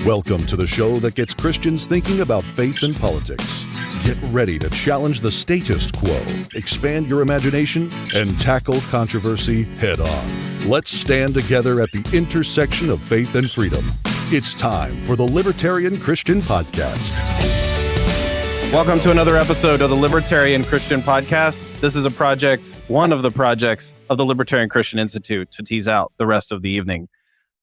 Welcome to the show that gets Christians thinking about faith and politics. Get ready to challenge the status quo, expand your imagination, and tackle controversy head on. Let's stand together at the intersection of faith and freedom. It's time for the Libertarian Christian Podcast. Welcome to another episode of the Libertarian Christian Podcast. This is a project, one of the projects of the Libertarian Christian Institute to tease out the rest of the evening.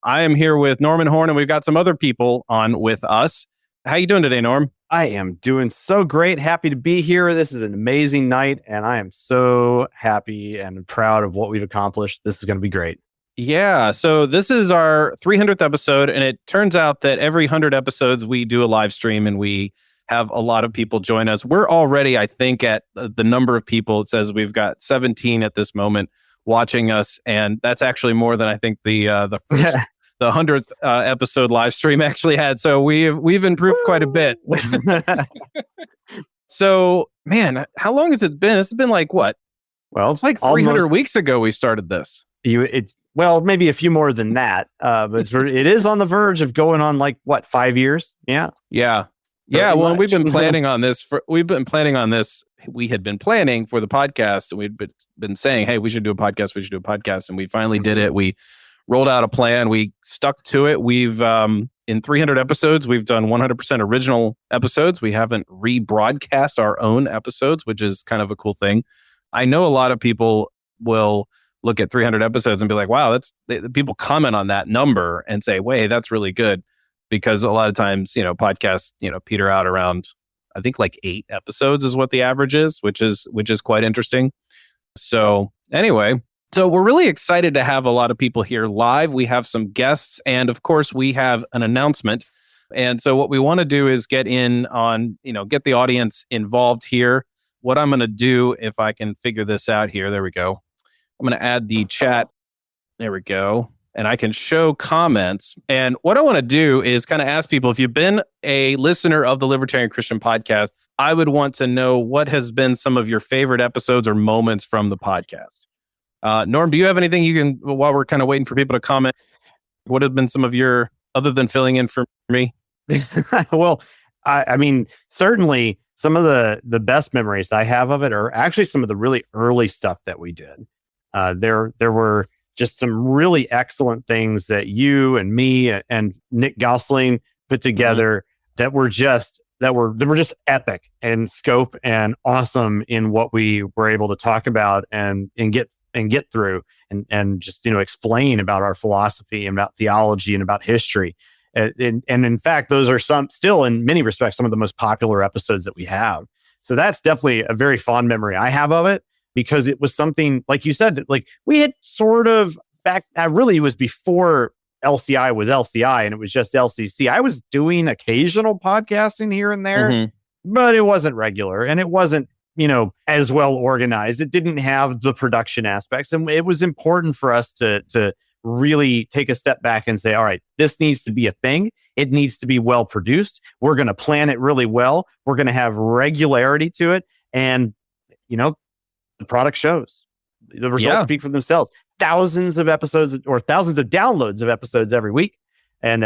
I am here with Norman Horn, and we've got some other people on with us. How you doing today, Norm? I am doing so great. Happy to be here. This is an amazing night, and I am so happy and proud of what we've accomplished. This is going to be great. Yeah, so this is our 300th episode, and it turns out that every 100 episodes we do a live stream, and we have a lot of people join us. We're already, I think, at the number of people. It says we've got 17 at this moment watching us, and that's actually more than I think the first, the 100th episode live stream actually had. So we've improved quite a bit. So, man, how long has it been? It's been like what? Well, it's like 300 weeks ago we started this. Well, maybe a few more than that, but it is on the verge of going on like what, 5 years? Yeah. Well, we've been planning on this. We had been planning for the podcast, and we'd been saying, hey, we should do a podcast. And we finally did it. We rolled out a plan. We stuck to it. We've, in 300 episodes, we've done 100% original episodes. We haven't rebroadcast our own episodes, which is kind of a cool thing. I know a lot of people will look at 300 episodes and be like, wow, people comment on that number and say, wait, that's really good. Because a lot of times, podcasts, peter out around, I think like 8 episodes is what the average is, which is quite interesting. So anyway, we're really excited to have a lot of people here live. We have some guests, and of course we have an announcement. And so what we want to do is get the audience involved here. What I'm going to do, if I can figure this out here, there we go. I'm going to add the chat. There we go. And I can show comments. And what I want to do is kind of ask people, if you've been a listener of the Libertarian Christian Podcast, I would want to know what has been some of your favorite episodes or moments from the podcast. Norm, do you have anything you can, while we're kind of waiting for people to comment, what have been some of your, other than filling in for me? Well, I mean, certainly some of the best memories I have of it are actually some of the really early stuff that we did. There were just some really excellent things that you and me and Nick Gosling put together that were just epic and scope and awesome in what we were able to talk about and get through and just explain about our philosophy and about theology and about history. And in fact, those are still in many respects some of the most popular episodes that we have. So that's definitely a very fond memory I have of it. Because it was something, like you said, like we had sort of it was before LCI was LCI and it was just LCC. I was doing occasional podcasting here and there, but it wasn't regular and it wasn't, as well organized. It didn't have the production aspects. And it was important for us to really take a step back and say, all right, this needs to be a thing. It needs to be well produced. We're going to plan it really well. We're going to have regularity to it. And, the product shows. The results speak for themselves. Thousands of episodes or thousands of downloads of episodes every week. And,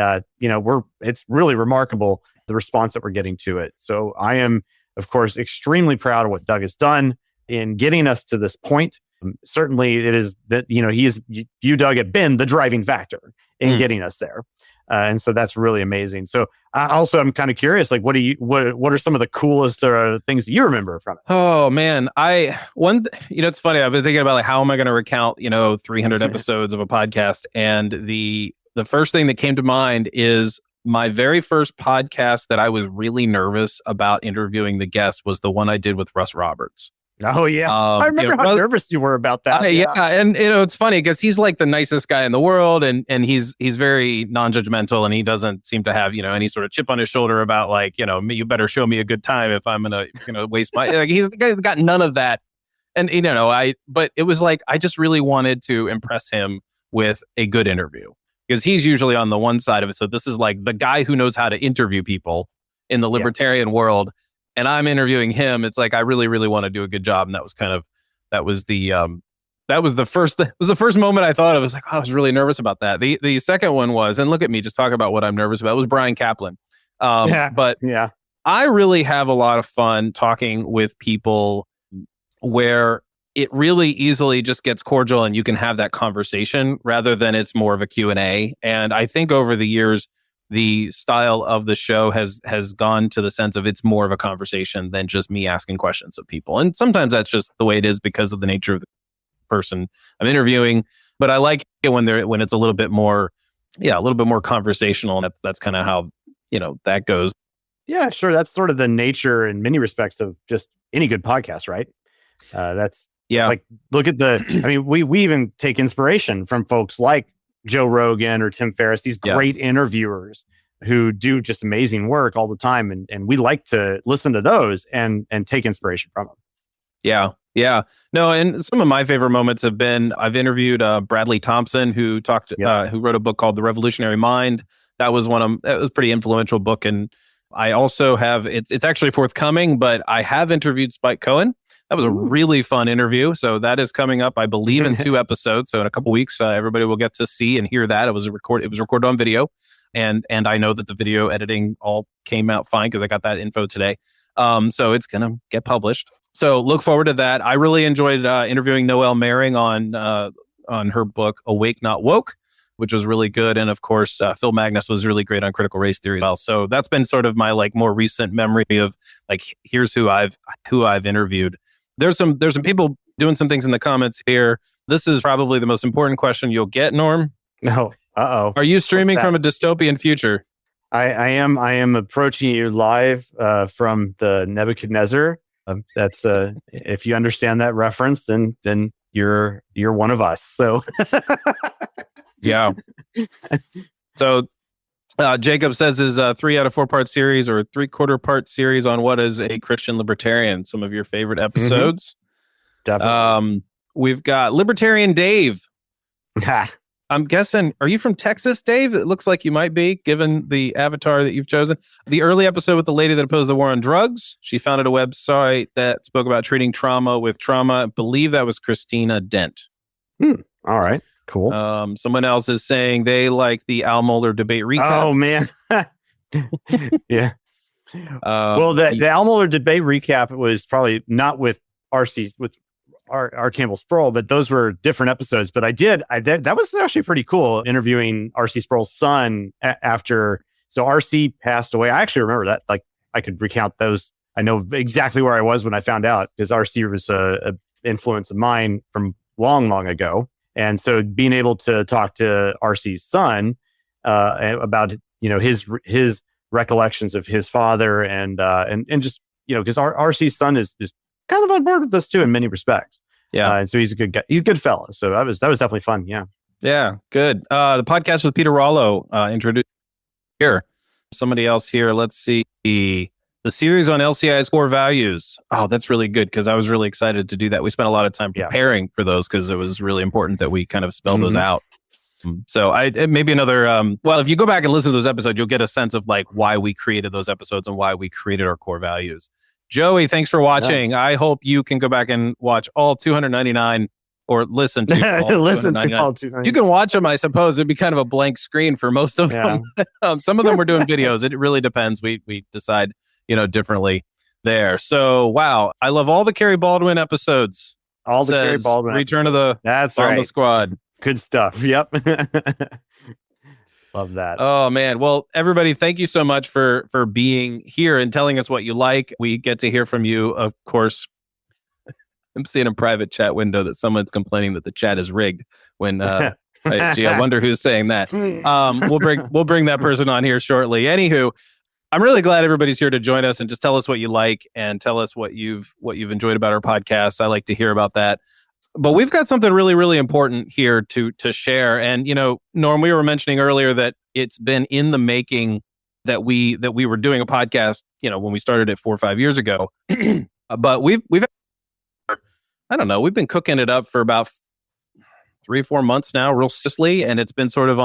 it's really remarkable, the response that we're getting to it. So I am, of course, extremely proud of what Doug has done in getting us to this point. Certainly it is that, you, Doug, have been the driving factor in getting us there. And so that's really amazing. So I'm kind of curious, like, what are some of the coolest things that you remember from it? Oh man, it's funny. I've been thinking about like, how am I going to recount, 300 episodes of a podcast? And the first thing that came to mind is my very first podcast that I was really nervous about interviewing the guest was the one I did with Russ Roberts. Oh yeah, I remember how nervous you were about that. And it's funny because he's like the nicest guy in the world, and he's very non-judgmental, and he doesn't seem to have any sort of chip on his shoulder about like you better show me a good time if I'm gonna waste my like he's got none of that, and but it was like I just really wanted to impress him with a good interview because he's usually on the one side of it, so this is like the guy who knows how to interview people in the libertarian world. And I'm interviewing him. It's like, I really, really want to do a good job. And that was the that was the first moment I thought of. I was like, oh, I was really nervous about that. The second one was, and look at me just talking about what I'm nervous about, was Brian Kaplan. But I really have a lot of fun talking with people where it really easily just gets cordial and you can have that conversation rather than it's more of a Q&A. And I think over the years, the style of the show has gone to the sense of it's more of a conversation than just me asking questions of people. And sometimes that's just the way it is because of the nature of the person I'm interviewing. But I like it when it's a little bit more, a little bit more conversational. And that's kind of how, that goes. Yeah, sure. That's sort of the nature in many respects of just any good podcast, right? Like, look at we even take inspiration from folks like Joe Rogan or Tim Ferriss, these great interviewers who do just amazing work all the time. And we like to listen to those and take inspiration from them. Yeah. No, and some of my favorite moments have been, I've interviewed Bradley Thompson, who wrote a book called The Revolutionary Mind. That was a pretty influential book. And I also have, it's actually forthcoming, but I have interviewed Spike Cohen. That was a really fun interview. So that is coming up, I believe, in 2 episodes. So in a couple weeks, everybody will get to see and hear that. It was recorded on video. And I know that the video editing all came out fine because I got that info today. So it's going to get published. So look forward to that. I really enjoyed interviewing Noelle Mering on her book, Awake Not Woke, which was really good. And of course, Phil Magnus was really great on critical race theory as well. So that's been sort of my more recent memory of here's who I've interviewed. There's some people doing some things in the comments here. This is probably the most important question you'll get, Norm. No. Uh-oh. Are you streaming from a dystopian future? I am approaching you live from the Nebuchadnezzar. That's if you understand that reference, then you're one of us. So yeah. So Jacob says his 3 out of 4 part series or 3/4 part series on what is a Christian libertarian. Some of your favorite episodes. Definitely. We've got Libertarian Dave. I'm guessing, are you from Texas, Dave? It looks like you might be, given the avatar that you've chosen. The early episode with the lady that opposed the war on drugs. She founded a website that spoke about treating trauma with trauma. I believe that was Christina Dent. All right. Cool. Someone else is saying they like the Al Mohler debate recap. Oh, man. Yeah. Well, the Al Mohler debate recap was probably not with R. Campbell Sproul, but those were different episodes. But that was actually pretty cool, interviewing R.C. Sproul's son after. So R.C. passed away. I actually remember that. I could recount those. I know exactly where I was when I found out, because R.C. was a influence of mine from long, long ago. And so being able to talk to R.C.'s son about his recollections of his father and just because R.C.'s son is kind of on board with this too in many respects. Yeah, and so he's a good guy. He's a good fella. So that was definitely fun. Yeah. Yeah, good. The podcast with Peter Rollo introduced here. Somebody else here. Let's see. The series on LCI's core values. Oh, that's really good because I was really excited to do that. We spent a lot of time preparing for those because it was really important that we kind of spell those out. So maybe another, if you go back and listen to those episodes, you'll get a sense of why we created those episodes and why we created our core values. Joey, thanks for watching. Yeah. I hope you can go back and watch all 299 or listen to all 299. You can watch them, I suppose. It'd be kind of a blank screen for most of them. Some of them we're doing videos. It really depends. We decide, differently there. So, wow. I love all the Kerry Baldwin episodes. All the Kerry Baldwin. Return of the Bomba Squad. Good stuff. Yep. Love that. Oh, man. Well, everybody, thank you so much for being here and telling us what you like. We get to hear from you, of course. I'm seeing a private chat window that someone's complaining that the chat is rigged. When, gee, I wonder who's saying that. We'll bring that person on here shortly. Anywho, I'm really glad everybody's here to join us and just tell us what you like and tell us what you've enjoyed about our podcast. I like to hear about that. But we've got something really, really important here to share. And, Norm, we were mentioning earlier that it's been in the making that we were doing a podcast, when we started it 4 or 5 years ago. But we've I don't know, we've been cooking it up for about 3 or 4 months now, real seriously. And it's been sort of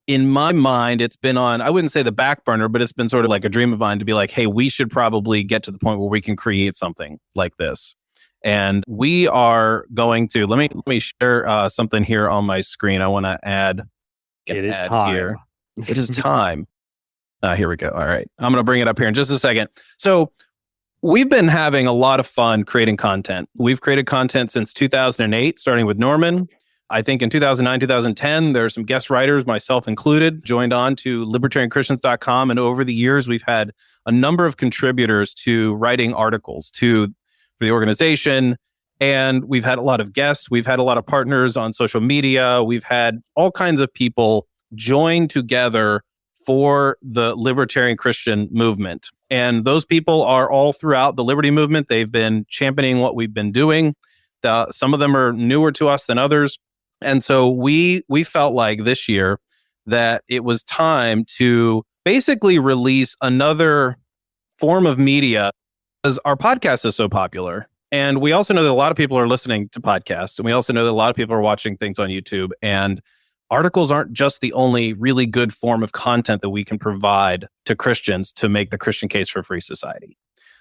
in my mind, it's been on, I wouldn't say the back burner, but it's been sort of like a dream of mine to be like, hey, we should probably get to the point where we can create something like this. And we are going to, let me share something here on my screen. I want to add. It is time. Here. It is time. Here we go. All right. I'm going to bring it up here in just a second. So we've been having a lot of fun creating content. We've created content since 2008, starting with Norman. I think in 2009, 2010, there are some guest writers, myself included, joined on to libertarianchristians.com. And over the years, we've had a number of contributors to writing articles for the organization. And we've had a lot of guests. We've had a lot of partners on social media. We've had all kinds of people join together for the Libertarian Christian movement. And those people are all throughout the Liberty movement. They've been championing what we've been doing. Some of them are newer to us than others. And so we felt like this year that it was time to basically release another form of media, because our podcast is so popular. And we also know that a lot of people are listening to podcasts. And we also know that a lot of people are watching things on YouTube. And articles aren't just the only really good form of content that we can provide to Christians to make the Christian case for a free society.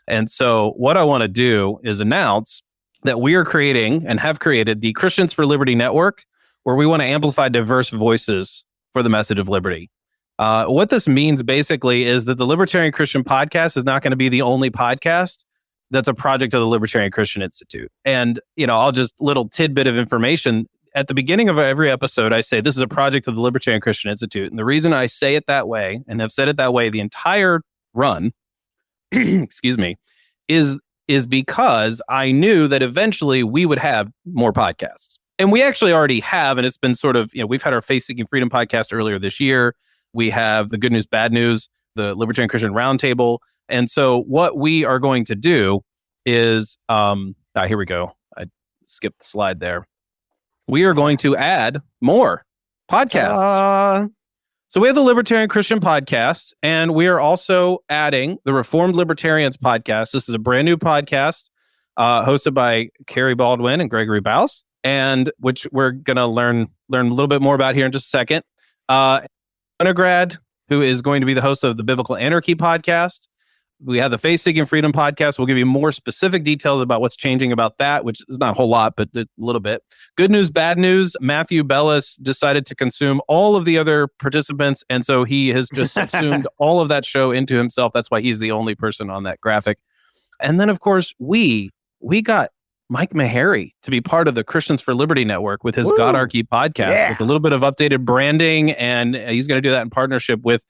And so what I want to do is announce that we are creating and have created the Christians for Liberty Network, where we want to amplify diverse voices for the message of liberty. What this means basically is that the Libertarian Christian Podcast is not going to be the only podcast that's a project of the Libertarian Christian Institute. And, I'll just little tidbit of information. At the beginning of every episode, I say, this is a project of the Libertarian Christian Institute. And the reason I say it that way, and have said it that way the entire run, excuse me, is because I knew that eventually we would have more podcasts. And we actually already have, and it's been sort of, we've had our Faith Seeking Freedom podcast earlier this year. We have the Good News, Bad News, the Libertarian Christian Roundtable. And so what we are going to do is, here we go. I skipped the slide there. We are going to add more podcasts. So we have the Libertarian Christian Podcast, and we are also adding the Reformed Libertarians Podcast. This is a brand new podcast hosted by Kerry Baldwin and Gregory Baus, and which we're going to learn a little bit more about here in just a second. Winograd, who is going to be the host of the Biblical Anarchy podcast. We have the Faith Seeking Freedom podcast. We'll give you more specific details about what's changing about that, which is not a whole lot, but a little bit. Good News, Bad News. Matthew Bellis decided to consume all of the other participants, and so he has just subsumed all of that show into himself. That's why he's the only person on that graphic. And then, of course, we got Mike Maharrey to be part of the Christians for Liberty Network with his Godarchy podcast with a little bit of updated branding, and he's going to do that in partnership with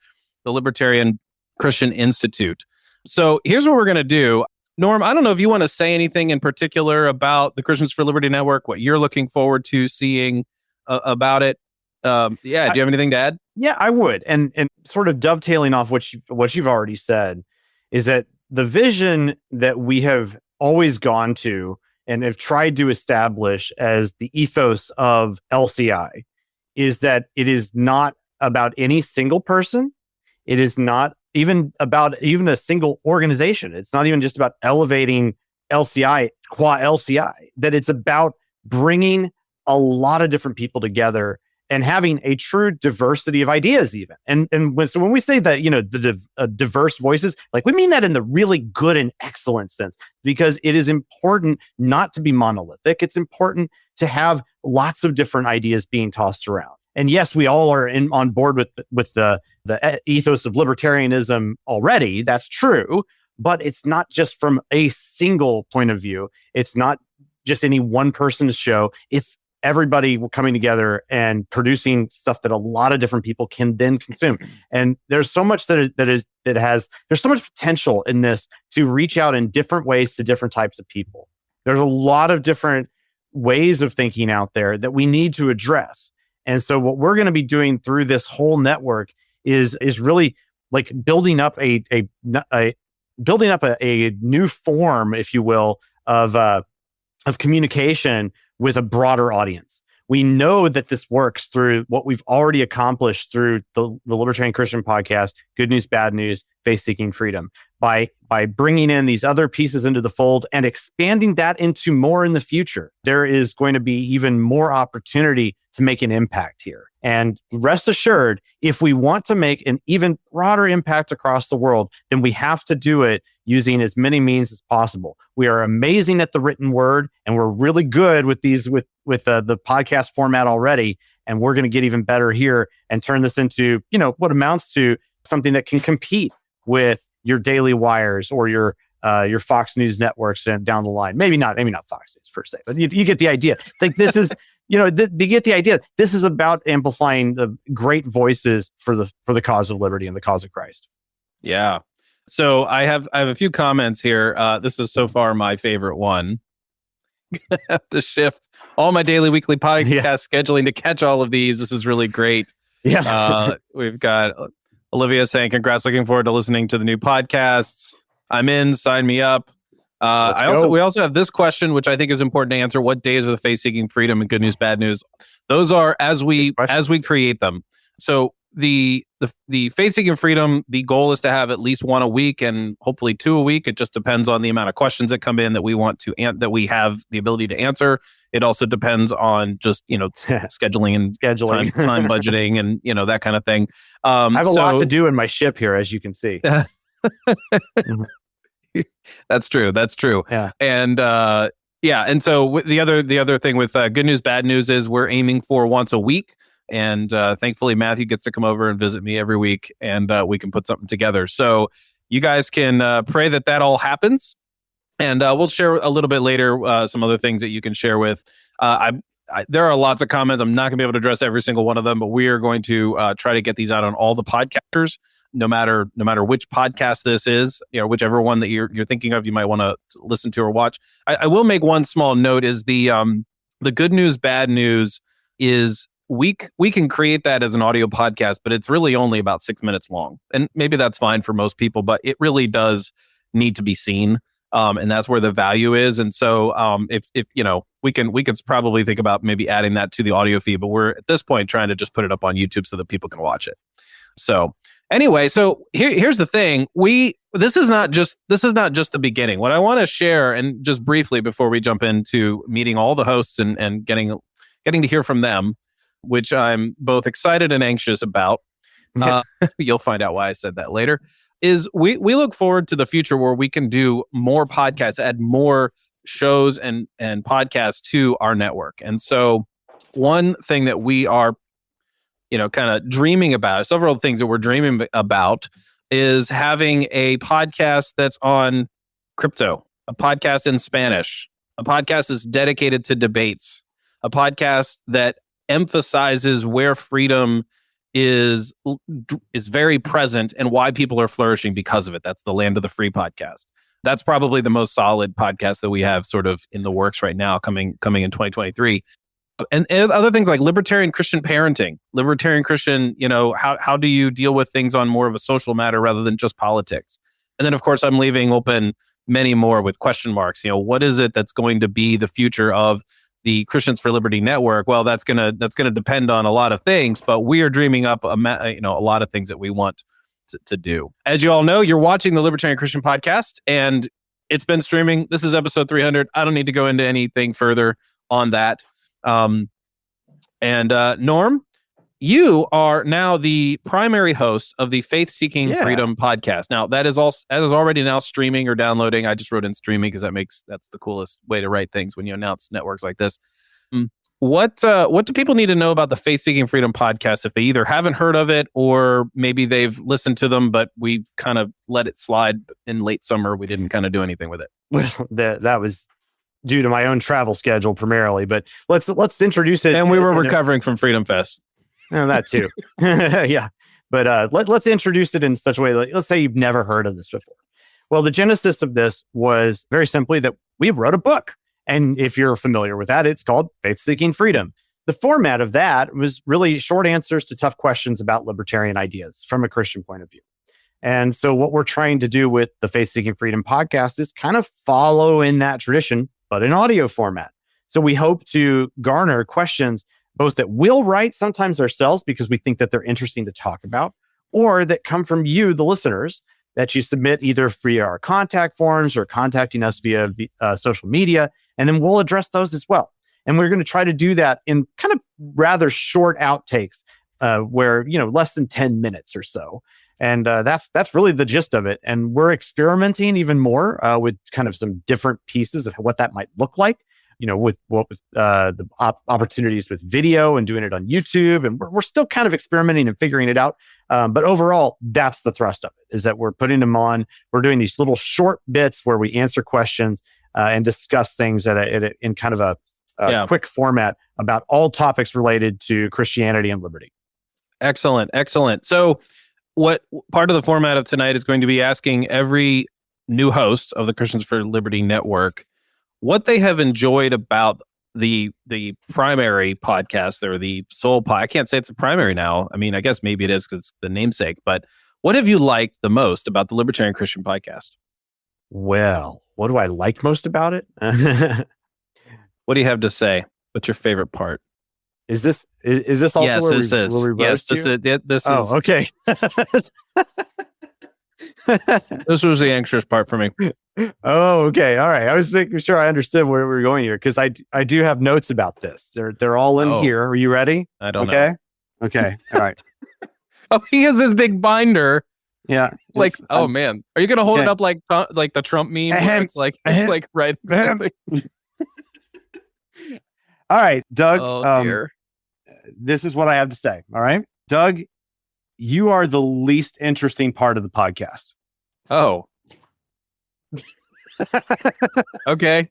the Libertarian Christian Institute. So here's what we're going to do. Norm, I don't know if you want to say anything in particular about the Christians for Liberty Network, what you're looking forward to seeing about it. Do you have anything to add? Yeah, I would. And sort of dovetailing off what you've already said is that the vision that we have always gone to and have tried to establish as the ethos of LCI is that it is not about any single person. It is not even about even a single organization. It's not even just about elevating LCI, qua LCI, that it's about bringing a lot of different people together and having a true diversity of ideas even. So when we say that, the diverse voices, like we mean that in the really good and excellent sense, because it is important not to be monolithic. It's important to have lots of different ideas being tossed around. And yes, we all are on board with the ethos of libertarianism already. That's true, but it's not just from a single point of view. It's not just any one person's show. It's everybody coming together and producing stuff that a lot of different people can then consume. And there's so much there's so much potential in this to reach out in different ways to different types of people. There's a lot of different ways of thinking out there that we need to address. And so what we're going to be doing through this whole network is really like building up a new form, if you will, of communication with a broader audience. We know that this works through what we've already accomplished through the Libertarian Christian Podcast, Good News, Bad News, Faith Seeking Freedom, by bringing in these other pieces into the fold and expanding that into more in the future. There is going to be even more opportunity to make an impact here. And rest assured, if we want to make an even broader impact across the world, then we have to do it using as many means as possible. We are amazing at the written word, and we're really good with these with the podcast format already. And we're going to get even better here and turn this into, what amounts to something that can compete with your Daily Wires or your Fox News networks down the line. Maybe not Fox News per se, but you get the idea. Like this is, you get the idea. This is about amplifying the great voices for the cause of liberty and the cause of Christ. Yeah. So I have a few comments here. This is so far my favorite one. I have to shift all my daily, weekly podcast scheduling to catch all of these. This is really great. Yeah. We've got Olivia saying, congrats, looking forward to listening to the new podcasts. I'm in, sign me up. We also have this question, which I think is important to answer. What days are the faith seeking freedom and good news, bad news? Those are as we create them. So the faith seeking freedom, the goal is to have at least one a week and hopefully 2 a week. It just depends on the amount of questions that come in that we want to that we have the ability to answer. It also depends on just scheduling and time budgeting and that kind of thing. I have a lot to do in my ship here, as you can see. That's true. Yeah. And and so the other thing with good news, bad news is we're aiming for once a week. And thankfully, Matthew gets to come over and visit me every week, and we can put something together. So you guys can pray that all happens. And we'll share a little bit later some other things that you can share with. There are lots of comments. I'm not going to be able to address every single one of them, but we are going to try to get these out on all the podcasters, no matter which podcast this is, whichever one that you're thinking of, you might want to listen to or watch. I will make one small note: is the good news, bad news is. We can create that as an audio podcast, but it's really only about 6 minutes long. And maybe that's fine for most people, but it really does need to be seen. And that's where the value is. And so if we can probably think about maybe adding that to the audio feed, but we're at this point trying to just put it up on YouTube so that people can watch it. So anyway, so here's the thing. This is not just the beginning. What I want to share, and just briefly before we jump into meeting all the hosts and getting to hear from them, which I'm both excited and anxious about. You'll find out why I said that later. Is we look forward to the future where we can do more podcasts, add more shows and podcasts to our network. And so one thing that we are, kind of dreaming about, several things that we're dreaming about, is having a podcast that's on crypto, a podcast in Spanish, a podcast that's dedicated to debates, a podcast that emphasizes where freedom is very present and why people are flourishing because of it. That's the Land of the Free podcast. That's probably the most solid podcast that we have sort of in the works right now, coming in 2023. And other things like libertarian Christian parenting, libertarian Christian, how do you deal with things on more of a social matter rather than just politics? And then, of course, I'm leaving open many more with question marks. What is it that's going to be the future of the Christians for Liberty network? Well, that's gonna depend on a lot of things, but we are dreaming up a lot of things that we want to do. As you all know, you're watching the Libertarian Christian Podcast, and it's been streaming. This is episode 300. I don't need to go into anything further on that. Norm, you are now the primary host of the Faith Seeking Freedom podcast. Now that is already now streaming or downloading. I just wrote in streaming because that's the coolest way to write things when you announce networks like this. What do people need to know about the Faith Seeking Freedom podcast if they either haven't heard of it or maybe they've listened to them, but we've kind of let it slide in late summer. We didn't kind of do anything with it. Well, that was due to my own travel schedule primarily, but let's introduce it. And we were recovering from Freedom Fest. Oh, that too. Yeah. But let's introduce it in such a way, like, let's say you've never heard of this before. Well, the genesis of this was very simply that we wrote a book. And if you're familiar with that, it's called Faith Seeking Freedom. The format of that was really short answers to tough questions about libertarian ideas from a Christian point of view. And so what we're trying to do with the Faith Seeking Freedom podcast is kind of follow in that tradition, but in audio format. So we hope to garner questions both that we'll write sometimes ourselves because we think that they're interesting to talk about, or that come from you, the listeners, that you submit either via our contact forms or contacting us via social media, and then we'll address those as well. And we're going to try to do that in kind of rather short outtakes, where, less than 10 minutes or so. And that's really the gist of it. And we're experimenting even more with kind of some different pieces of what that might look like, with the opportunities with video and doing it on YouTube. And we're still kind of experimenting and figuring it out. But overall, that's the thrust of it, is that we're putting them on. We're doing these little short bits where we answer questions and discuss things in kind of a quick format about all topics related to Christianity and liberty. Excellent. So what part of the format of tonight is going to be asking every new host of the Christians for Liberty Network what they have enjoyed about the primary podcast, or the sole pod. I can't say it's a primary now. I mean, I guess maybe it is because it's the namesake, but what have you liked the most about the Libertarian Christian Podcast? Well, what do I like most about it? What do you have to say? What's your favorite part? Is this also yes, where this is. Where we yes, this you? is. This oh, is. Okay. This was the anxious part for me. Oh, okay. All right. I was making sure I understood where we were going here, because I do have notes about this. They're all in here. Are you ready? I don't know. Okay. All right. Oh, he has this big binder. Yeah. Like, oh man, are you gonna hold it up like the Trump meme? Where it's like right. All right, Doug. Oh dear. This is what I have to say. All right, Doug, you are the least interesting part of the podcast. Oh. Okay.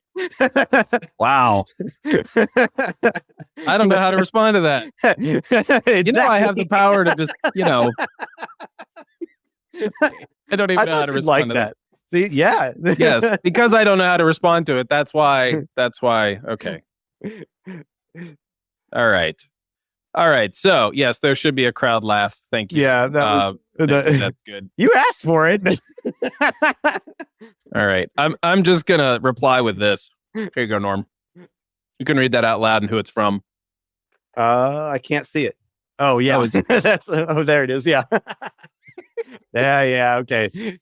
Wow. I don't know how to respond to that. Exactly. I have the power to just, I don't even know how to respond to that. See, yeah. Yes, because I don't know how to respond to it. That's why. Okay. All right. So, yes, there should be a crowd laugh. Thank you. Yeah, that's good. You asked for it. All right. I'm just going to reply with this. Here you go, Norm. You can read that out loud and who it's from. I can't see it. Oh, yeah. There it is. Yeah. Yeah. Okay.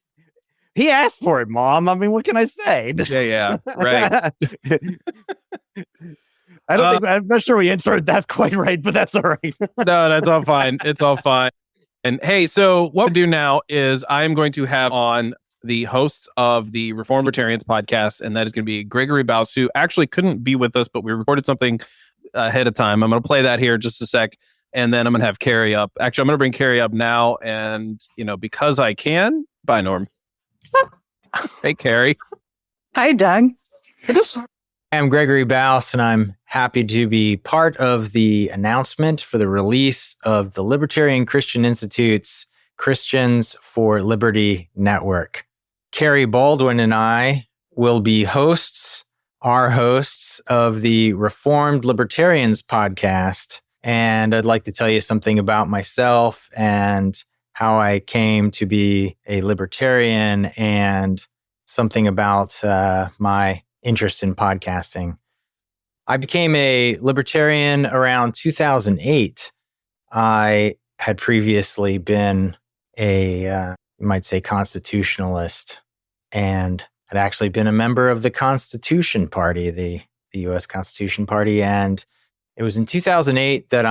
He asked for it, Mom. I mean, what can I say? Yeah. Right. I'm not sure we introed that quite right, but that's all right. No, that's all fine. It's all fine. And hey, so what we'll do now is I'm going to have on the hosts of the Reformed Libertarians podcast, and that is going to be Gregory Baus, who actually couldn't be with us, but we recorded something ahead of time. I'm going to play that here in just a sec, and then I'm going to have Kerry up. Actually, I'm going to bring Kerry up now, and because I can. Bye, Norm. Hey, Kerry. Hi, Doug. I'm Gregory Baus, and I'm happy to be part of the announcement for the release of the Libertarian Christian Institute's Christians for Liberty Network. Kerry Baldwin and I will be our hosts of the Reformed Libertarians podcast, and I'd like to tell you something about myself and how I came to be a libertarian, and something about my interest in podcasting. I became a libertarian around 2008. I had previously been you might say, constitutionalist, and had actually been a member of the Constitution Party, the U.S. Constitution Party. And it was in 2008 that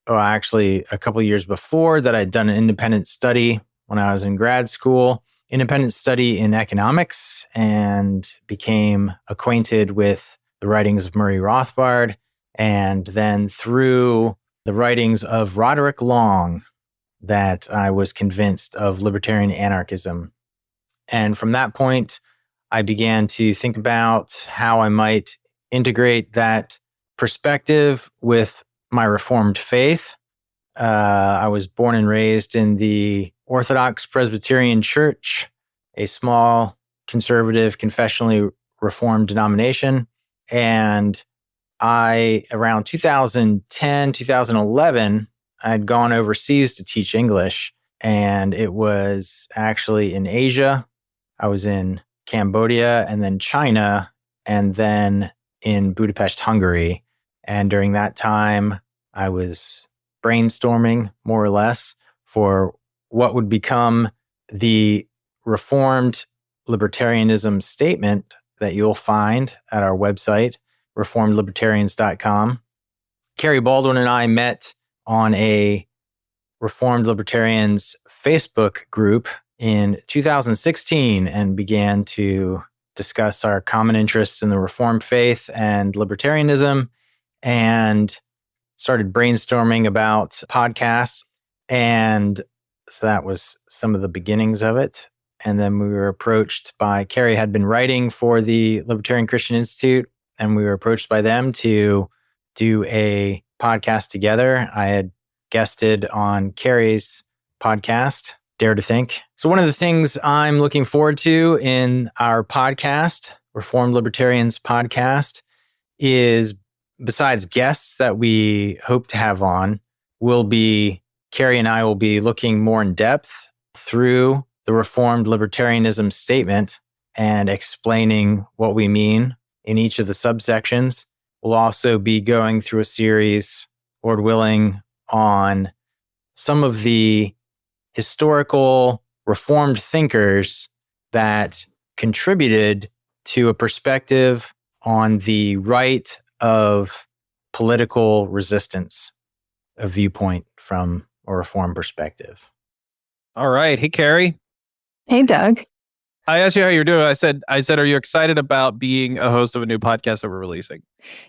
actually a couple of years before, that I'd done an independent study when I was in grad school, independent study in economics, and became acquainted with the writings of Murray Rothbard, and then through the writings of Roderick Long, that I was convinced of libertarian anarchism. And from that point, I began to think about how I might integrate that perspective with my Reformed faith. I was born and raised in the Orthodox Presbyterian Church, a small conservative, confessionally Reformed denomination. And around 2010, 2011, I'd gone overseas to teach English, and it was actually in Asia. I was in Cambodia, and then China, and then in Budapest, Hungary. And during that time, I was brainstorming, more or less, for what would become the Reformed Libertarianism statement that you'll find at our website, reformedlibertarians.com. Kerry Baldwin and I met on a Reformed Libertarians Facebook group in 2016 and began to discuss our common interests in the Reformed faith and libertarianism, and started brainstorming about podcasts. And so that was some of the beginnings of it. And then we were approached by, Kerry had been writing for the Libertarian Christian Institute, and we were approached by them to do a podcast together. I had guested on Kerry's podcast, Dare to Think. So one of the things I'm looking forward to in our podcast, Reformed Libertarians podcast, is besides guests that we hope to have on, Kerry and I will be looking more in depth through the Reformed Libertarianism statement and explaining what we mean in each of the subsections. We'll also be going through a series, Lord willing, on some of the historical Reformed thinkers that contributed to a perspective on the right of political resistance, a viewpoint from a Reformed perspective. All right. Hey, Kerry. Hey, Doug. I asked you how you're doing. I said, are you excited about being a host of a new podcast that we're releasing?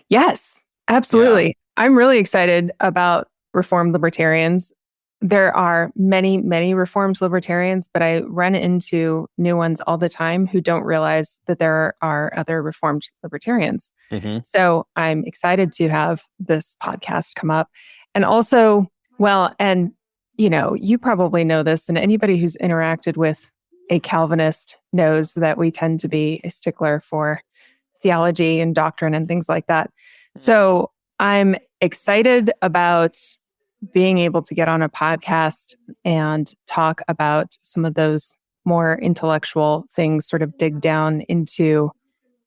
Yes, absolutely. Yeah. I'm really excited about Reformed Libertarians. There are many, many Reformed Libertarians, but I run into new ones all the time who don't realize that there are other Reformed Libertarians. Mm-hmm. So I'm excited to have this podcast come up. And also, you probably know this, and anybody who's interacted with a Calvinist knows that we tend to be a stickler for theology and doctrine and things like that. So I'm excited about being able to get on a podcast and talk about some of those more intellectual things, sort of dig down into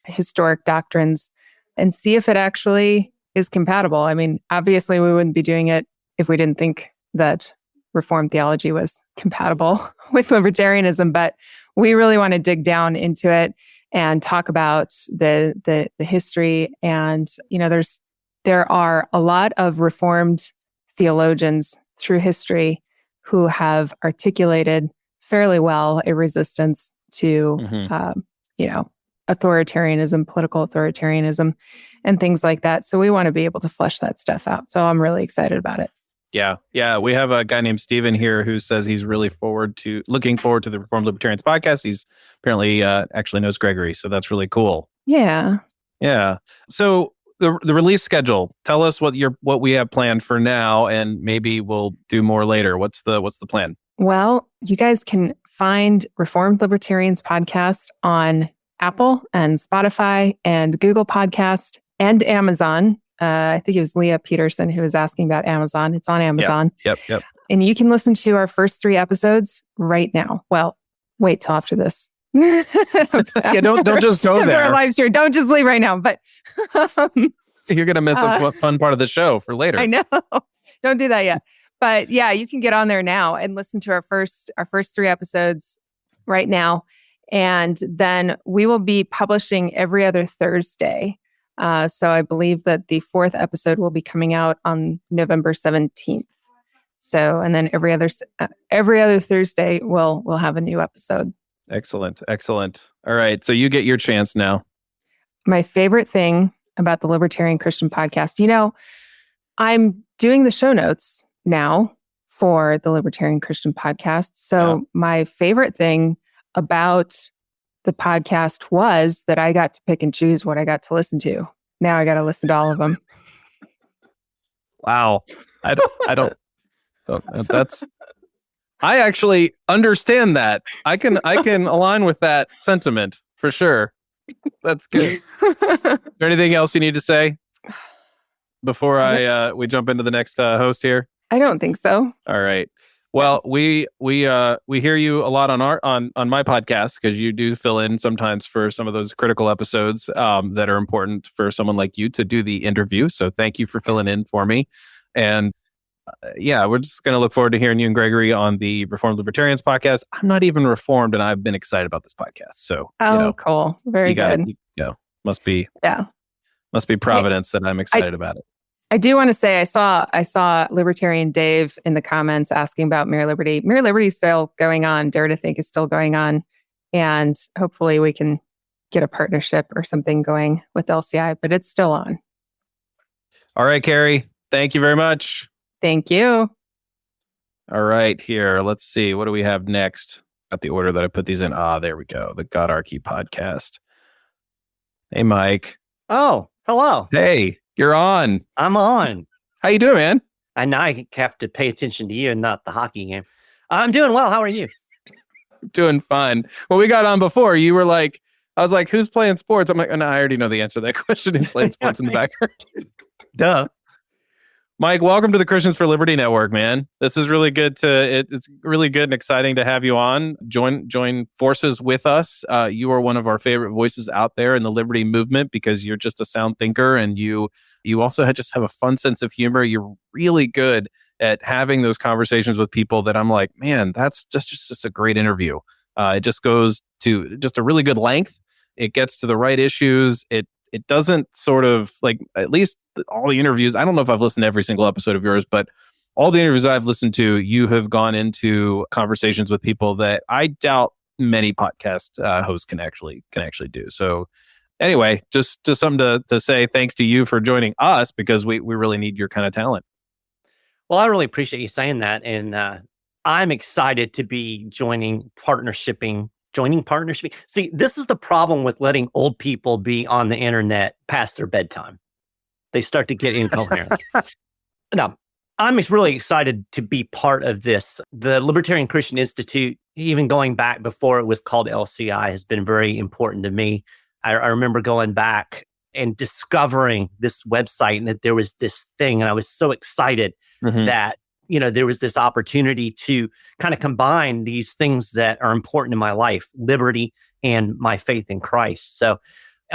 historic doctrines and see if it actually is compatible. I mean, obviously we wouldn't be doing it if we didn't think that Reformed theology was compatible with libertarianism, but we really want to dig down into it and talk about the history. And, there are a lot of Reformed theologians through history who have articulated fairly well a resistance to, authoritarianism, political authoritarianism, and things like that. So we want to be able to flesh that stuff out. So I'm really excited about it. Yeah. We have a guy named Steven here who says he's really looking forward to the Reformed Libertarians podcast. He's apparently actually knows Gregory, so that's really cool. Yeah. So the release schedule. Tell us what we have planned for now, and maybe we'll do more later. What's the plan? Well, you guys can find Reformed Libertarians podcast on Apple and Spotify and Google Podcast and Amazon. I think it was Leah Peterson who was asking about Amazon. It's on Amazon. Yep. And you can listen to our first 3 episodes right now. Well, wait till after this. Don't just go there. Our live stream. Don't just leave right now. But you're gonna miss a fun part of the show for later. I know. Don't do that yet. But yeah, you can get on there now and listen to our first 3 episodes right now. And then we will be publishing every other Thursday. So I believe that the 4th episode will be coming out on November 17th. So, and then every other Thursday we'll have a new episode. Excellent. All right. So you get your chance now. My favorite thing about the Libertarian Christian Podcast, I'm doing the show notes now for the Libertarian Christian Podcast. So my favorite thing about the podcast was that I got to pick and choose what I got to listen to. Now I got to listen to all of them. Wow. I don't that's I actually understand that. I can align with that sentiment for sure. That's good. Is there anything else you need to say before we jump into the next host here? I don't think so. All right. Well, we hear you a lot on my podcast because you do fill in sometimes for some of those critical episodes that are important for someone like you to do the interview. So thank you for filling in for me. And we're just going to look forward to hearing you and Gregory on the Reformed Libertarians podcast. I'm not even Reformed, and I've been excited about this podcast. So, cool, very good. Must be. Yeah. Must be Providence that I'm excited about it. I do want to say I saw Libertarian Dave in the comments asking about Mere Liberty. Mere Liberty is still going on. Dare to Think is still going on. And hopefully we can get a partnership or something going with LCI, but it's still on. All right, Kerry. Thank you very much. Thank you. All right, here. Let's see. What do we have next? Got the order that I put these in. There we go. The Godarchy podcast. Hey, Mike. Oh, hello. Hey, you're on. I'm on. How you doing, man? And now I have to pay attention to you and not the hockey game. I'm doing well. How are you? Doing fine. When we got on before, you were like, I was like, who's playing sports? I'm like, oh, no, I already know the answer to that question. Who's playing sports in the background? Duh. Mike, welcome to the Christians for Liberty Network, man. This is really good it's really good and exciting to have you on. Join forces with us. You are one of our favorite voices out there in the liberty movement because you're just a sound thinker, and you also just have a fun sense of humor. You're really good at having those conversations with people that I'm like, man, that's just a great interview. It just goes to just a really good length. It gets to the right issues. It doesn't sort of like, at least all the interviews, I don't know if I've listened to every single episode of yours, but all the interviews I've listened to, you have gone into conversations with people that I doubt many podcast hosts can actually do. So anyway, just something to say thanks to you for joining us, because we really need your kind of talent. Well, I really appreciate you saying that. And I'm excited to be joining partnership. See, this is the problem with letting old people be on the internet past their bedtime. They start to get incoherent. No, I'm really excited to be part of this. The Libertarian Christian Institute, even going back before it was called LCI, has been very important to me. I remember going back and discovering this website and that there was this thing. And I was so excited that, there was this opportunity to kind of combine these things that are important in my life, liberty and my faith in Christ. So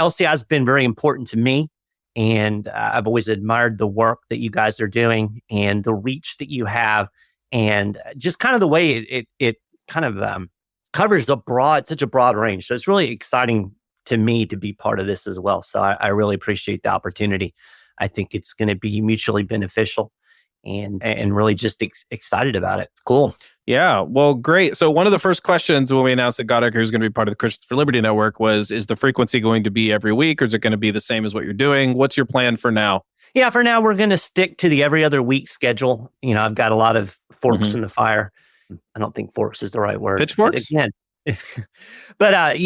LCI has been very important to me. And I've always admired the work that you guys are doing and the reach that you have, and just kind of the way it kind of covers such a broad range. So it's really exciting to me to be part of this as well. So I really appreciate the opportunity. I think it's going to be mutually beneficial, and really just excited about it. It's cool. Yeah, well, great. So one of the first questions when we announced that Godarchy is going to be part of the Christians for Liberty Network was, is the frequency going to be every week, or is it going to be the same as what you're doing? What's your plan for now? Yeah, for now, we're going to stick to the every other week schedule. I've got a lot of forks in the fire. I don't think forks is the right word. Pitchforks? But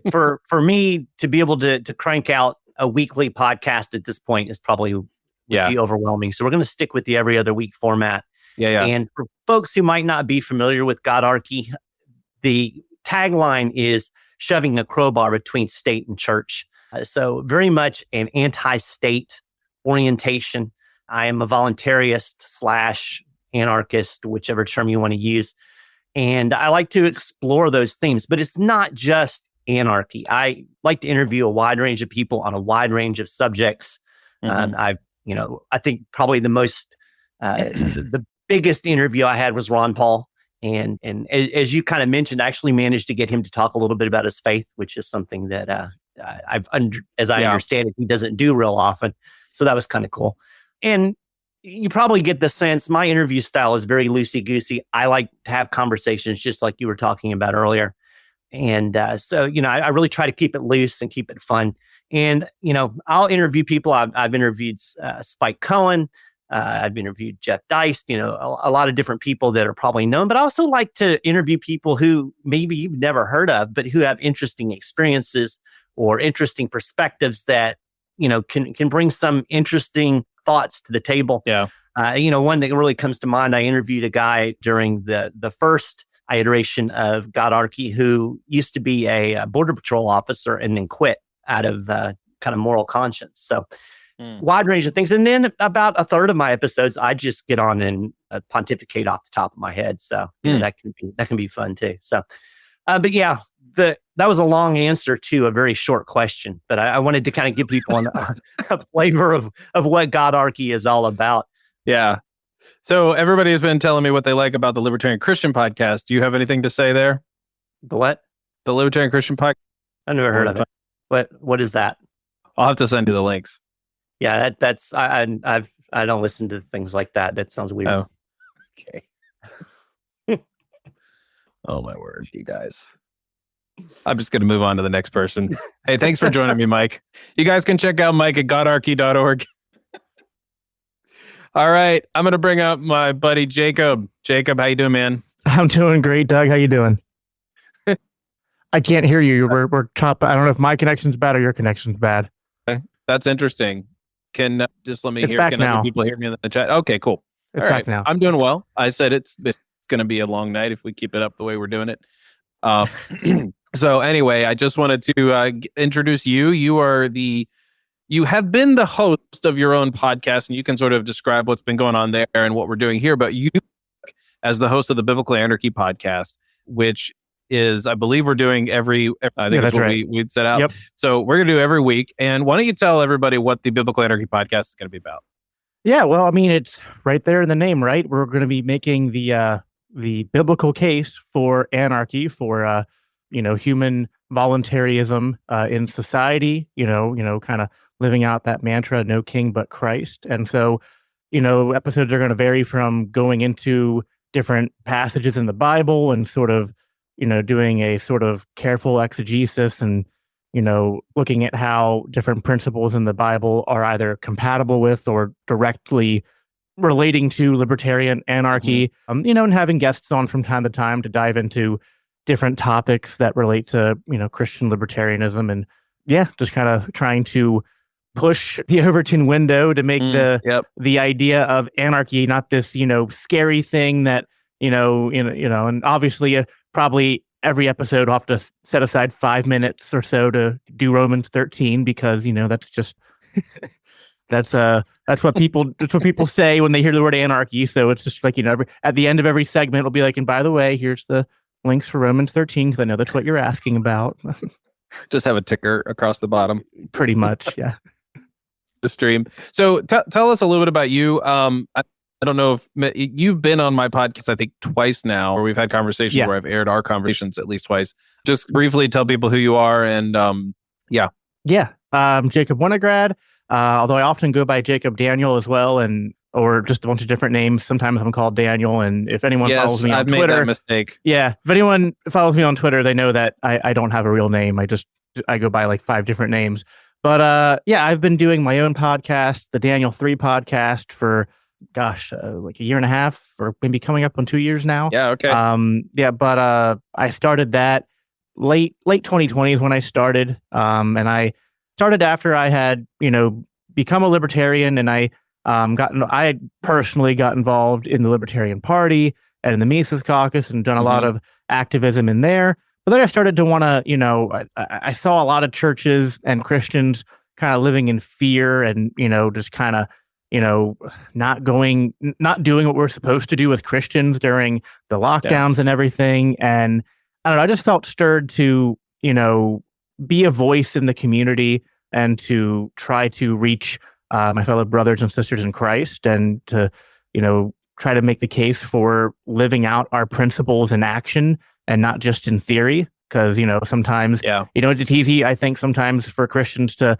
for me to be able to crank out a weekly podcast at this point is probably be overwhelming. So we're going to stick with the every other week format. Yeah. And for folks who might not be familiar with Godarchy, the tagline is shoving a crowbar between state and church. So very much an anti-state orientation. I am a voluntarist / anarchist, whichever term you want to use. And I like to explore those themes, but it's not just anarchy. I like to interview a wide range of people on a wide range of subjects. I think probably the most, the biggest interview I had was Ron Paul. And as you kind of mentioned, I actually managed to get him to talk a little bit about his faith, which is something that as I understand it, he doesn't do real often. So that was kind of cool. And you probably get the sense my interview style is very loosey-goosey. I like to have conversations just like you were talking about earlier. And so I really try to keep it loose and keep it fun. And, I'll interview people. I've interviewed Spike Cohen. I've interviewed Jeff Deist, a lot of different people that are probably known, but I also like to interview people who maybe you've never heard of, but who have interesting experiences or interesting perspectives that, can bring some interesting thoughts to the table. Yeah. One that really comes to mind, I interviewed a guy during the first iteration of Godarchy who used to be a Border Patrol officer and then quit out of kind of moral conscience. So wide range of things. And then about a third of my episodes, I just get on and pontificate off the top of my head. So that can be fun too. So, but yeah, that was a long answer to a very short question, but I wanted to kind of give people a flavor of what Godarchy is all about. Yeah. So everybody has been telling me what they like about the Libertarian Christian Podcast. Do you have anything to say there? The what? The Libertarian Christian Podcast? I never heard of it. What is that? I'll have to send you the links. Yeah, that's I don't listen to things like that. That sounds weird. Oh, okay. Oh my word, you guys. I'm just going to move on to the next person. Hey, thanks for joining me, Mike. You guys can check out Mike at godarchy.org. All right, I'm going to bring up my buddy Jacob. Jacob, how you doing, man? I'm doing great, Doug. How you doing? I can't hear you. We're top. I don't know if my connection's bad or your connection's bad. Okay. That's interesting. Can just let me It's hear. back Can now. other people hear me in the chat? Okay, cool. It's All back right, now. I'm doing well. I said it's going to be a long night if we keep it up the way we're doing it. So anyway, I just wanted to introduce you. You have been the host of your own podcast, and you can sort of describe what's been going on there and what we're doing here. But you, as the host of the Biblical Anarchy podcast, which is, I believe, we're doing every I think that's it's what right. we'd set out. Yep. So we're going to do every week. And why don't you tell everybody what the Biblical Anarchy podcast is going to be about? Yeah, well, I mean, it's right there in the name, right? We're going to be making the biblical case for anarchy, for human voluntarism in society. Kind of living out that mantra, "No king but Christ." And so, episodes are going to vary from going into different passages in the Bible and sort of, doing a sort of careful exegesis and looking at how different principles in the Bible are either compatible with or directly relating to libertarian anarchy, and having guests on from time to time to dive into different topics that relate to, Christian libertarianism. And yeah, just kind of trying to push the Overton window to make the idea of anarchy not this, scary thing that, and obviously probably every episode I'll have to set aside 5 minutes or so to do Romans 13 because, that's just that's what people say when they hear the word anarchy. So it's just like, at the end of every segment it'll be like, and by the way, here's the links for Romans 13 because I know that's what you're asking about. Just have a ticker across the bottom. Pretty much, yeah. The stream. So tell us a little bit about you. I don't know if you've been on my podcast, I think twice now, where we've had conversations where I've aired our conversations at least twice. Just briefly tell people who you are and Yeah. Jacob Winograd, although I often go by Jacob Daniel as well, or just a bunch of different names. Sometimes I'm called Daniel, and if anyone follows me on Twitter, I've made that mistake. Yeah, if anyone follows me on Twitter, they know that I don't have a real name. I go by like 5 different names. But I've been doing my own podcast, the Daniel 3 podcast, for like a year and a half, or maybe coming up on 2 years now. Yeah, okay. But I started that late 2020 is when I started, and I started after I had become a libertarian, and I had personally got involved in the Libertarian Party and in the Mises Caucus and done a lot of activism in there. But then I started to want to, I saw a lot of churches and Christians kind of living in fear and, just kind of, not doing what we're supposed to do with Christians during the lockdowns and everything. And I don't know, I just felt stirred to, be a voice in the community and to try to reach my fellow brothers and sisters in Christ and to, try to make the case for living out our principles in action and not just in theory. Because, sometimes, it's easy, I think, sometimes for Christians to,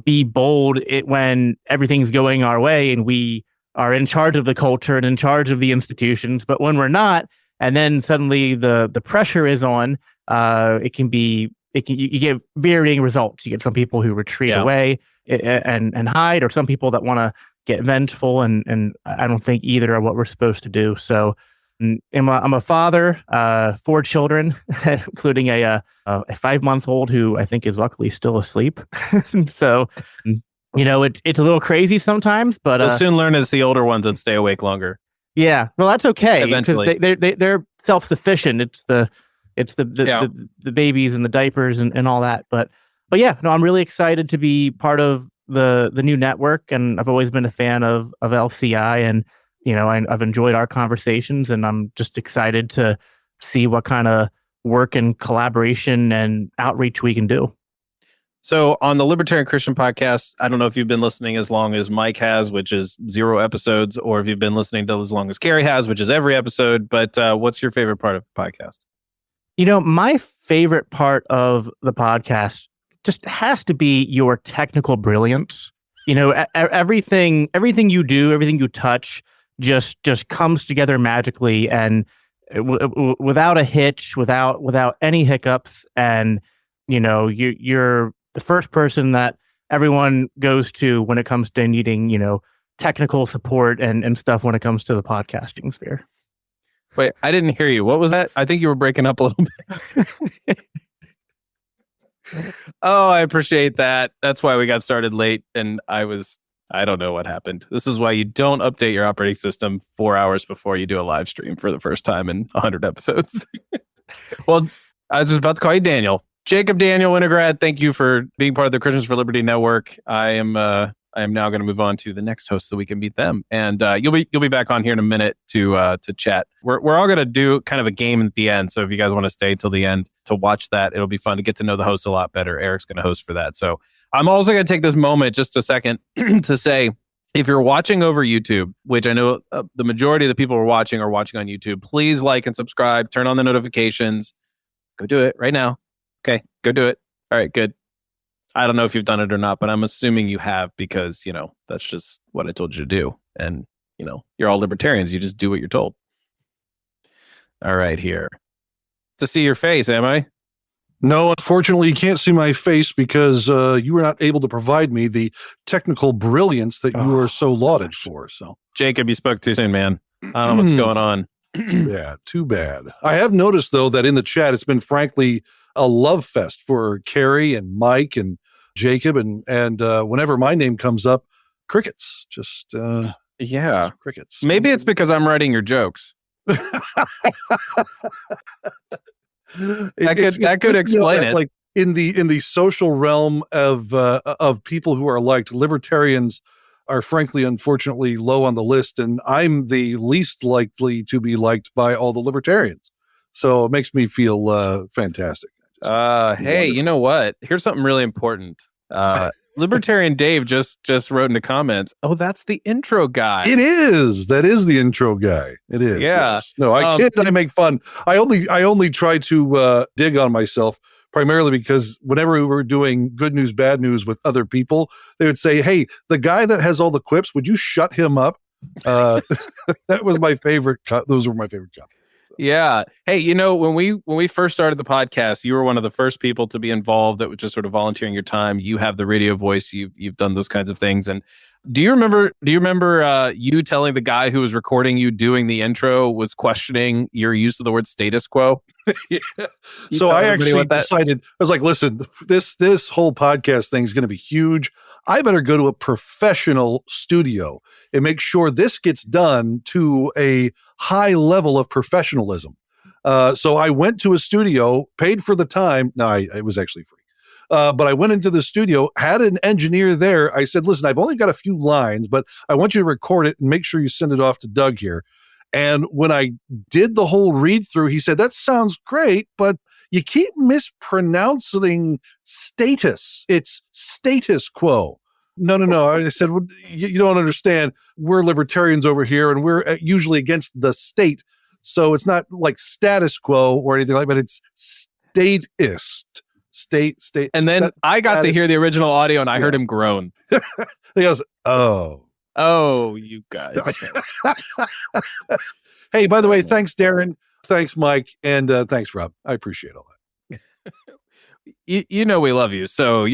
be bold when everything's going our way and we are in charge of the culture and in charge of the institutions. But when we're not, and then suddenly the pressure is on, you get varying results. You get some people who retreat away and hide, or some people that want to get vengeful. And I don't think either are what we're supposed to do. So I'm a father, 4 children, including a 5-month-old who I think is luckily still asleep. So, it's a little crazy sometimes, but we'll soon learn as the older ones and stay awake longer. Yeah, well, that's okay because Eventually. they're self-sufficient. It's the babies and the diapers and all that. But yeah, no, I'm really excited to be part of the new network, and I've always been a fan of LCI, and I've enjoyed our conversations, and I'm just excited to see what kind of work and collaboration and outreach we can do. So on the Libertarian Christian Podcast, I don't know if you've been listening as long as Mike has, which is 0 episodes, or if you've been listening to as long as Kerry has, which is every episode. But what's your favorite part of the podcast? My favorite part of the podcast just has to be your technical brilliance. Everything you do, everything you touch, just comes together magically and without a hitch, without any hiccups. And you're the first person that everyone goes to when it comes to needing technical support and stuff when it comes to the podcasting sphere. Wait, I didn't hear you. What was that? I think you were breaking up a little bit. Oh, I appreciate that. That's why we got started late, and I don't know what happened. This is why you don't update your operating system 4 hours before you do a live stream for the first time in 100 episodes. Well, I was about to call you Daniel. Jacob Daniel Winograd, thank you for being part of the Christians for Liberty Network. I am now going to move on to the next host so we can meet them. And you'll be back on here in a minute to chat. We're all going to do kind of a game at the end. So if you guys want to stay till the end to watch that, it'll be fun to get to know the host a lot better. Eric's going to host for that. So I'm also going to take this moment just a second to say, if you're watching over YouTube, which I know the majority of the people are watching on YouTube, please like and subscribe, turn on the notifications. Go do it right now. Okay, go do it. All right, good. I don't know if you've done it or not, but I'm assuming you have because, that's just what I told you to do. And, you're all libertarians. You just do what you're told. All right, here. To see your face, am I? No, unfortunately, you can't see my face because you were not able to provide me the technical brilliance that you are so lauded for. So, Jacob, you spoke too soon, man. I don't know what's going on. Yeah, too bad. I have noticed, though, that in the chat, it's been frankly a love fest for Kerry and Mike and Jacob. And whenever my name comes up, crickets. Just, crickets. Maybe it's because I'm writing your jokes. That could explain it. Like in the social realm of people who are liked, libertarians are frankly, unfortunately, low on the list, and I'm the least likely to be liked by all the libertarians. So it makes me feel fantastic. Hey, wonderful. You know what? Here's something really important. Libertarian Dave just wrote in the comments, "Oh, that's the intro guy." It is. That is the intro guy. It is. Yeah. Yes. No, I kid. I make fun. I only try to dig on myself primarily because whenever we were doing good news, bad news with other people, they would say, "Hey, the guy that has all the quips, would you shut him up?" That was my favorite. Those were my favorite comments. Yeah. Hey, when we first started the podcast, you were one of the first people to be involved that was just sort of volunteering your time. You have the radio voice. You've done those kinds of things. And do you remember you telling the guy who was recording you doing the intro was questioning your use of the word status quo? Yeah. So I actually decided, I was like, listen, this whole podcast thing is going to be huge. I better go to a professional studio and make sure this gets done to a high level of professionalism. So I went to a studio, paid for the time. No, it was actually free. But I went into the studio, had an engineer there. I said, listen, I've only got a few lines, but I want you to record it and make sure you send it off to Doug here. And when I did the whole read through, he said, that sounds great, but you keep mispronouncing status. It's status quo. No. I said, well, you don't understand. We're libertarians over here, and we're usually against the state. So it's not like status quo or anything like that, but it's statist. State. And then I got to hear the original audio, and I heard him groan. He goes, Oh, you guys. Hey, by the way, thanks, Darren. Thanks, Mike. And thanks, Rob. I appreciate all that. We love you. So,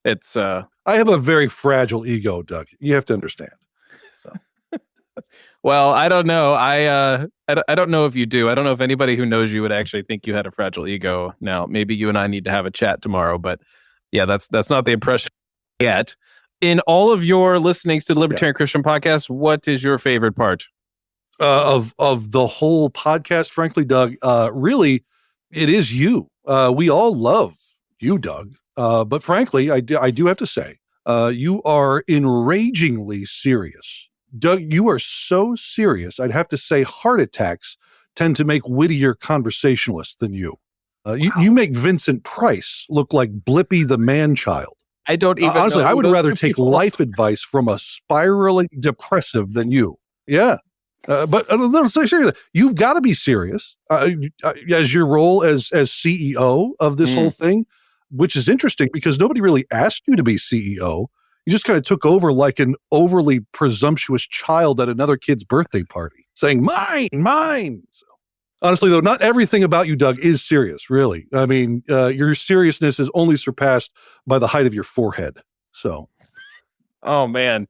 it's... I have a very fragile ego, Doug. You have to understand. So. Well, I don't know. I don't know if you do. I don't know if anybody who knows you would actually think you had a fragile ego. Now, maybe you and I need to have a chat tomorrow. But yeah, that's not the impression yet. In all of your listenings to the Libertarian Christian Podcast, what is your favorite part? Of the whole podcast, frankly, Doug, really, it is you. We all love you, Doug. But frankly, I do have to say, you are enragingly serious. Doug, you are so serious. I'd have to say heart attacks tend to make wittier conversationalists than you. You make Vincent Price look like Blippy the man-child. I don't even honestly, know I would rather take life advice from a spiraling depressive than you. Yeah. But seriously, you've got to be serious as your role as CEO of this whole thing. which is interesting because nobody really asked you to be CEO. You just kind of took over like an overly presumptuous child at another kid's birthday party, saying, mine, mine. So, honestly, though, not everything about you, Doug, is serious, really. I mean, your seriousness is only surpassed by the height of your forehead. So, oh, man.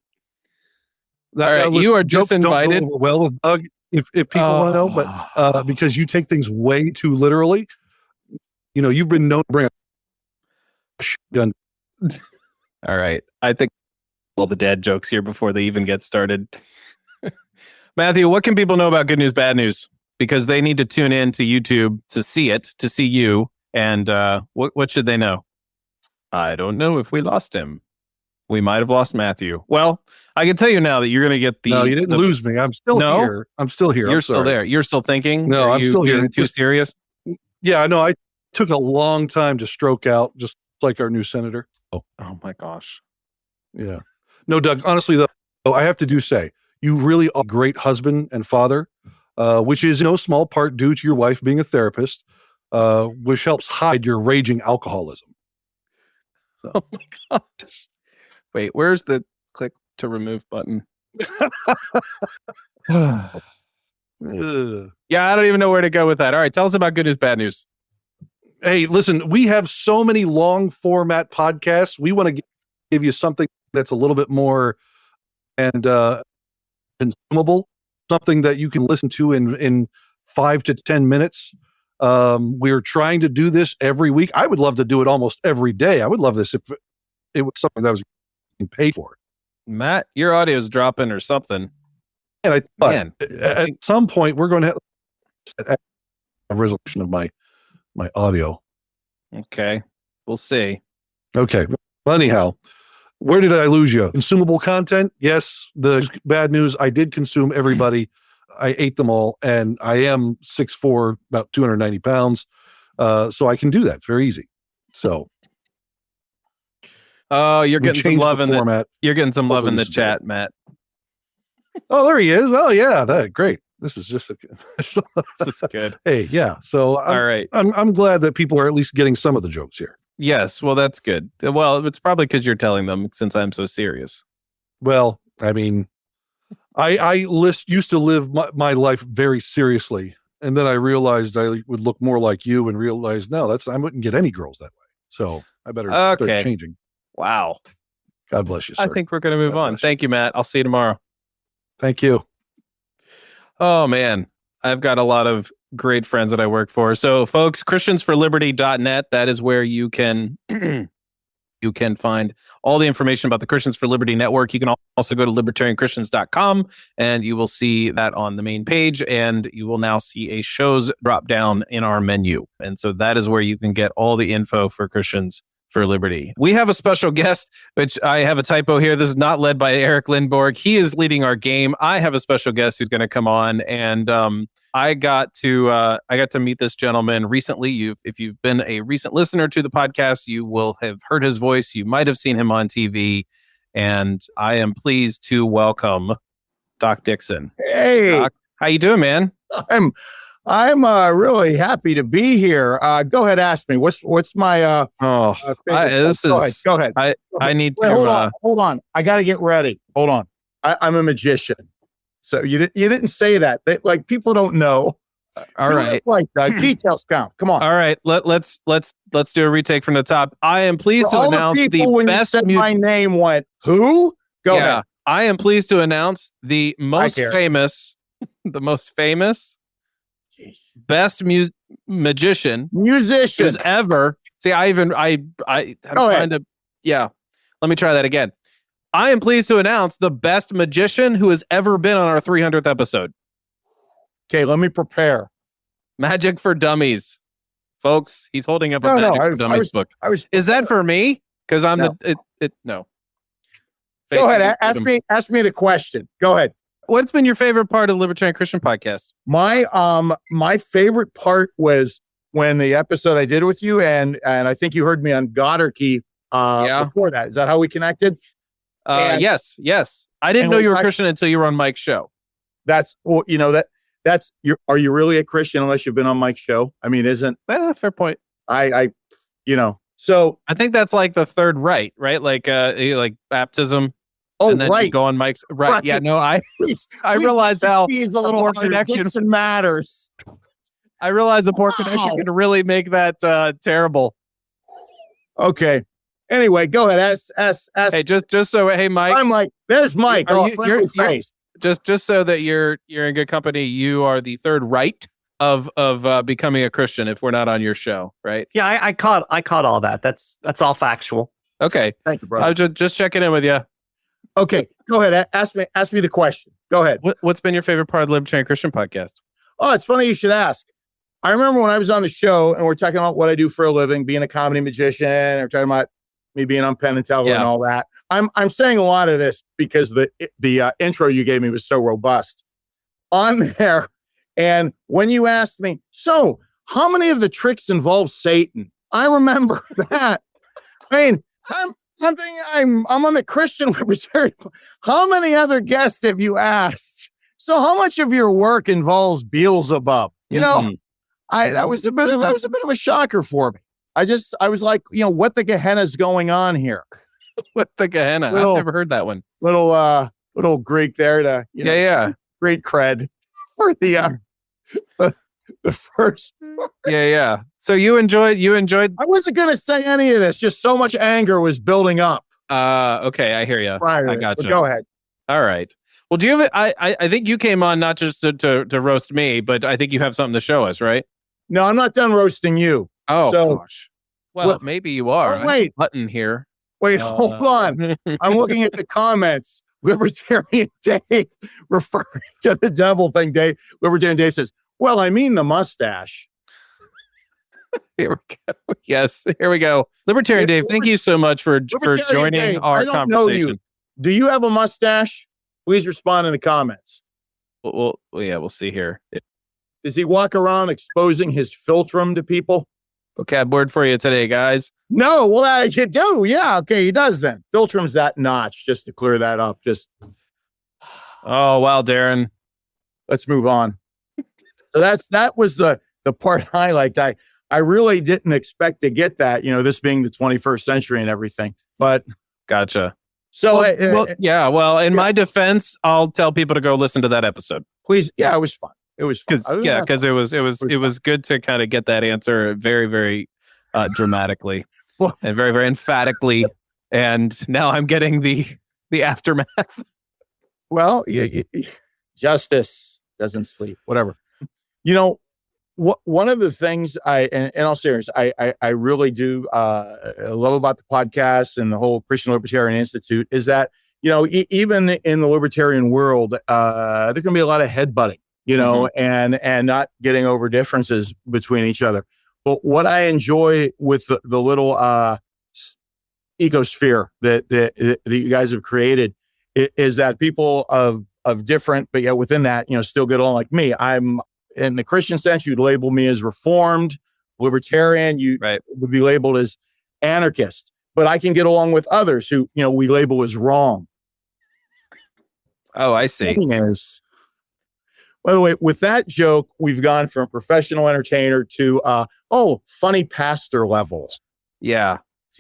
That, you are jokes just invited. Don't go over well with Doug, if people want to know, but because you take things way too literally, you've been known to bring a shotgun. All right. I think all the dad jokes here before they even get started. Matthew, what can people know about Good News, Bad News? Because they need to tune in to YouTube to see it, to see you. And what should they know? I don't know if we lost him. We might have lost Matthew. Well, I can tell you now that you're going to get the... No, you didn't lose me. I'm still here. I'm still here. You're still there. You're still thinking? No, I'm still here. Too serious? Yeah, no, I took a long time to stroke out, just like our new senator. Oh my gosh. Yeah. No, Doug, honestly, though, I have to say, you really are a great husband and father, which is in no small part due to your wife being a therapist, which helps hide your raging alcoholism. So. Oh my gosh. Wait, where's the click to remove button? Yeah, I don't even know where to go with that. All right, tell us about Good News, Bad News. Hey, listen, we have so many long format podcasts. We want to give you something that's a little bit more and consumable, something that you can listen to in 5 to 10 minutes. We're trying to do this every week. I would love to do it almost every day. I would love this if it was something that was getting paid for. Matt, your audio is dropping or something. And I thought at some point we're going to have a resolution of my audio. Okay. We'll see. Okay. Well, anyhow, where did I lose you? Consumable content? Yes. The bad news, I did consume everybody. I ate them all, and I am 6'4", about 290 pounds. So I can do that. It's very easy. So. Oh, you're getting some love in format. You're getting some love in the chat, Matt. Oh, there he is. Oh, yeah. Great. This is just this is good. Hey, yeah. So all right. I'm glad that people are at least getting some of the jokes here. Yes. Well, that's good. Well, it's probably because you're telling them since I'm so serious. Well, I mean, I used to live my life very seriously. And then I realized I would look more like you and realized, no, I wouldn't get any girls that way. So I better start changing. Wow. God bless you, sir. I think we're going to move on. Thank you, Matt. I'll see you tomorrow. Thank you. Oh, man. I've got a lot of great friends that I work for. So, folks, christiansforliberty.net, that is where you can find all the information about the Christians for Liberty Network. You can also go to libertarianchristians.com, and you will see that on the main page, and you will now see a shows drop down in our menu. And so that is where you can get all the info for Christians for Liberty. We have a special guest, which I have a typo here. This is not led by Eric Lindborg. He is leading our game. I have a special guest who's going to come on, and I got to meet this gentleman recently. If you've been a recent listener to the podcast, you will have heard his voice. You might have seen him on TV, and I am pleased to welcome Doc Dixon. Hey, Doc, how you doing, man? I'm really happy to be here. Go ahead, ask me. What's my Go ahead. I need to hold on. I got to get ready. Hold on. I'm a magician. So you didn't say that. People don't know. All right. Details count. Come on. All right. Let's do a retake from the top. I am pleased to announce the when best. You said my name went who? Go ahead. I am pleased to announce the most famous, best magician who's ever. See, I'm trying to. Yeah. Let me try that again. I am pleased to announce the best magician who has ever been on our 300th episode. Okay, let me prepare. Magic for Dummies. Folks, he's holding up a Magic for Dummies book. Is that for me? Because I'm no. Go ahead. Ask me the question. Go ahead. What's been your favorite part of the Libertarian Christian Podcast? My favorite part was when the episode I did with you, and I think you heard me on Godarchy before that. Is that how we connected? Yes. I didn't know you were a Christian until you were on Mike's show. Are you really a Christian unless you've been on Mike's show? I mean, isn't fair point? I So I think that's like the third rite, right? Like baptism. Oh, and then right. You go on Mike's right. Yeah, no, I realize how a little poor connection matters. I realize the poor connection can really make that terrible. Okay. Anyway, go ahead. Ask. Hey, just so Mike. I'm like, there's Mike. You're just so that you're in good company. You are the third rite of becoming a Christian. If we're not on your show, right? Yeah, I caught all that. That's all factual. Okay. Thank you, brother. I was just checking in with you. Okay, go ahead. Ask me the question. Go ahead. What's been your favorite part of the Libertarian Christian Podcast? Oh, it's funny you should ask. I remember when I was on the show and we're talking about what I do for a living, being a comedy magician, or talking about me being on Penn and Teller and all that. I'm saying a lot of this because the intro you gave me was so robust on there. And when you asked me, so how many of the tricks involve Satan? I remember that. I mean, I'm thinking I'm on the Christian Libertarian. How many other guests have you asked? So how much of your work involves Beelzebub? You know, that was a bit of a shocker for me. I was like, what the Gehenna's going on here? What the Gehenna? I've never heard that one. Little Greek there to great cred for the first. Yeah. So you enjoyed. I wasn't gonna say any of this. Just so much anger was building up. Okay, I hear you. I got you. Go ahead. All right. Well, do you have? I think you came on not just to roast me, but I think you have something to show us, right? No, I'm not done roasting you. Oh gosh. Well, maybe you are. Oh, wait, button here. Wait, hold on. I'm looking at the comments. Libertarian Dave referring to the devil thing. Libertarian Dave says, "Well, I mean the mustache." Here we go. Yes, here we go. Libertarian Dave, thank you so much for joining Dave, our I don't conversation. Know you. Do you have a mustache? Please respond in the comments. We'll see here. Does he walk around exposing his philtrum to people? Vocab word for you today, guys. No, well, you do. Yeah, okay, he does then. Philtrum's that notch, just to clear that up. Oh, wow, Darren. Let's move on. So that was the part I liked. I really didn't expect to get that, this being the 21st century and everything. But gotcha. So in my defense, I'll tell people to go listen to that episode. Please. Yeah, it was fun. It was fun. Because it was good to kind of get that answer very, very dramatically and very, very emphatically. And now I'm getting the aftermath. Well, justice doesn't sleep. Whatever. One of the things in all seriousness, I really do love about the podcast and the whole Christian Libertarian Institute is that, even in the libertarian world, there can be a lot of headbutting. And not getting over differences between each other. But what I enjoy with the little ecosphere that you guys have created is that people of different, but yet within that, still get along like me. I'm in the Christian sense, you'd label me as Reformed, Libertarian. You would be labeled as anarchist. But I can get along with others who, we label as wrong. Oh, I see. By the way, with that joke, we've gone from professional entertainer to, funny pastor level. Yeah. It's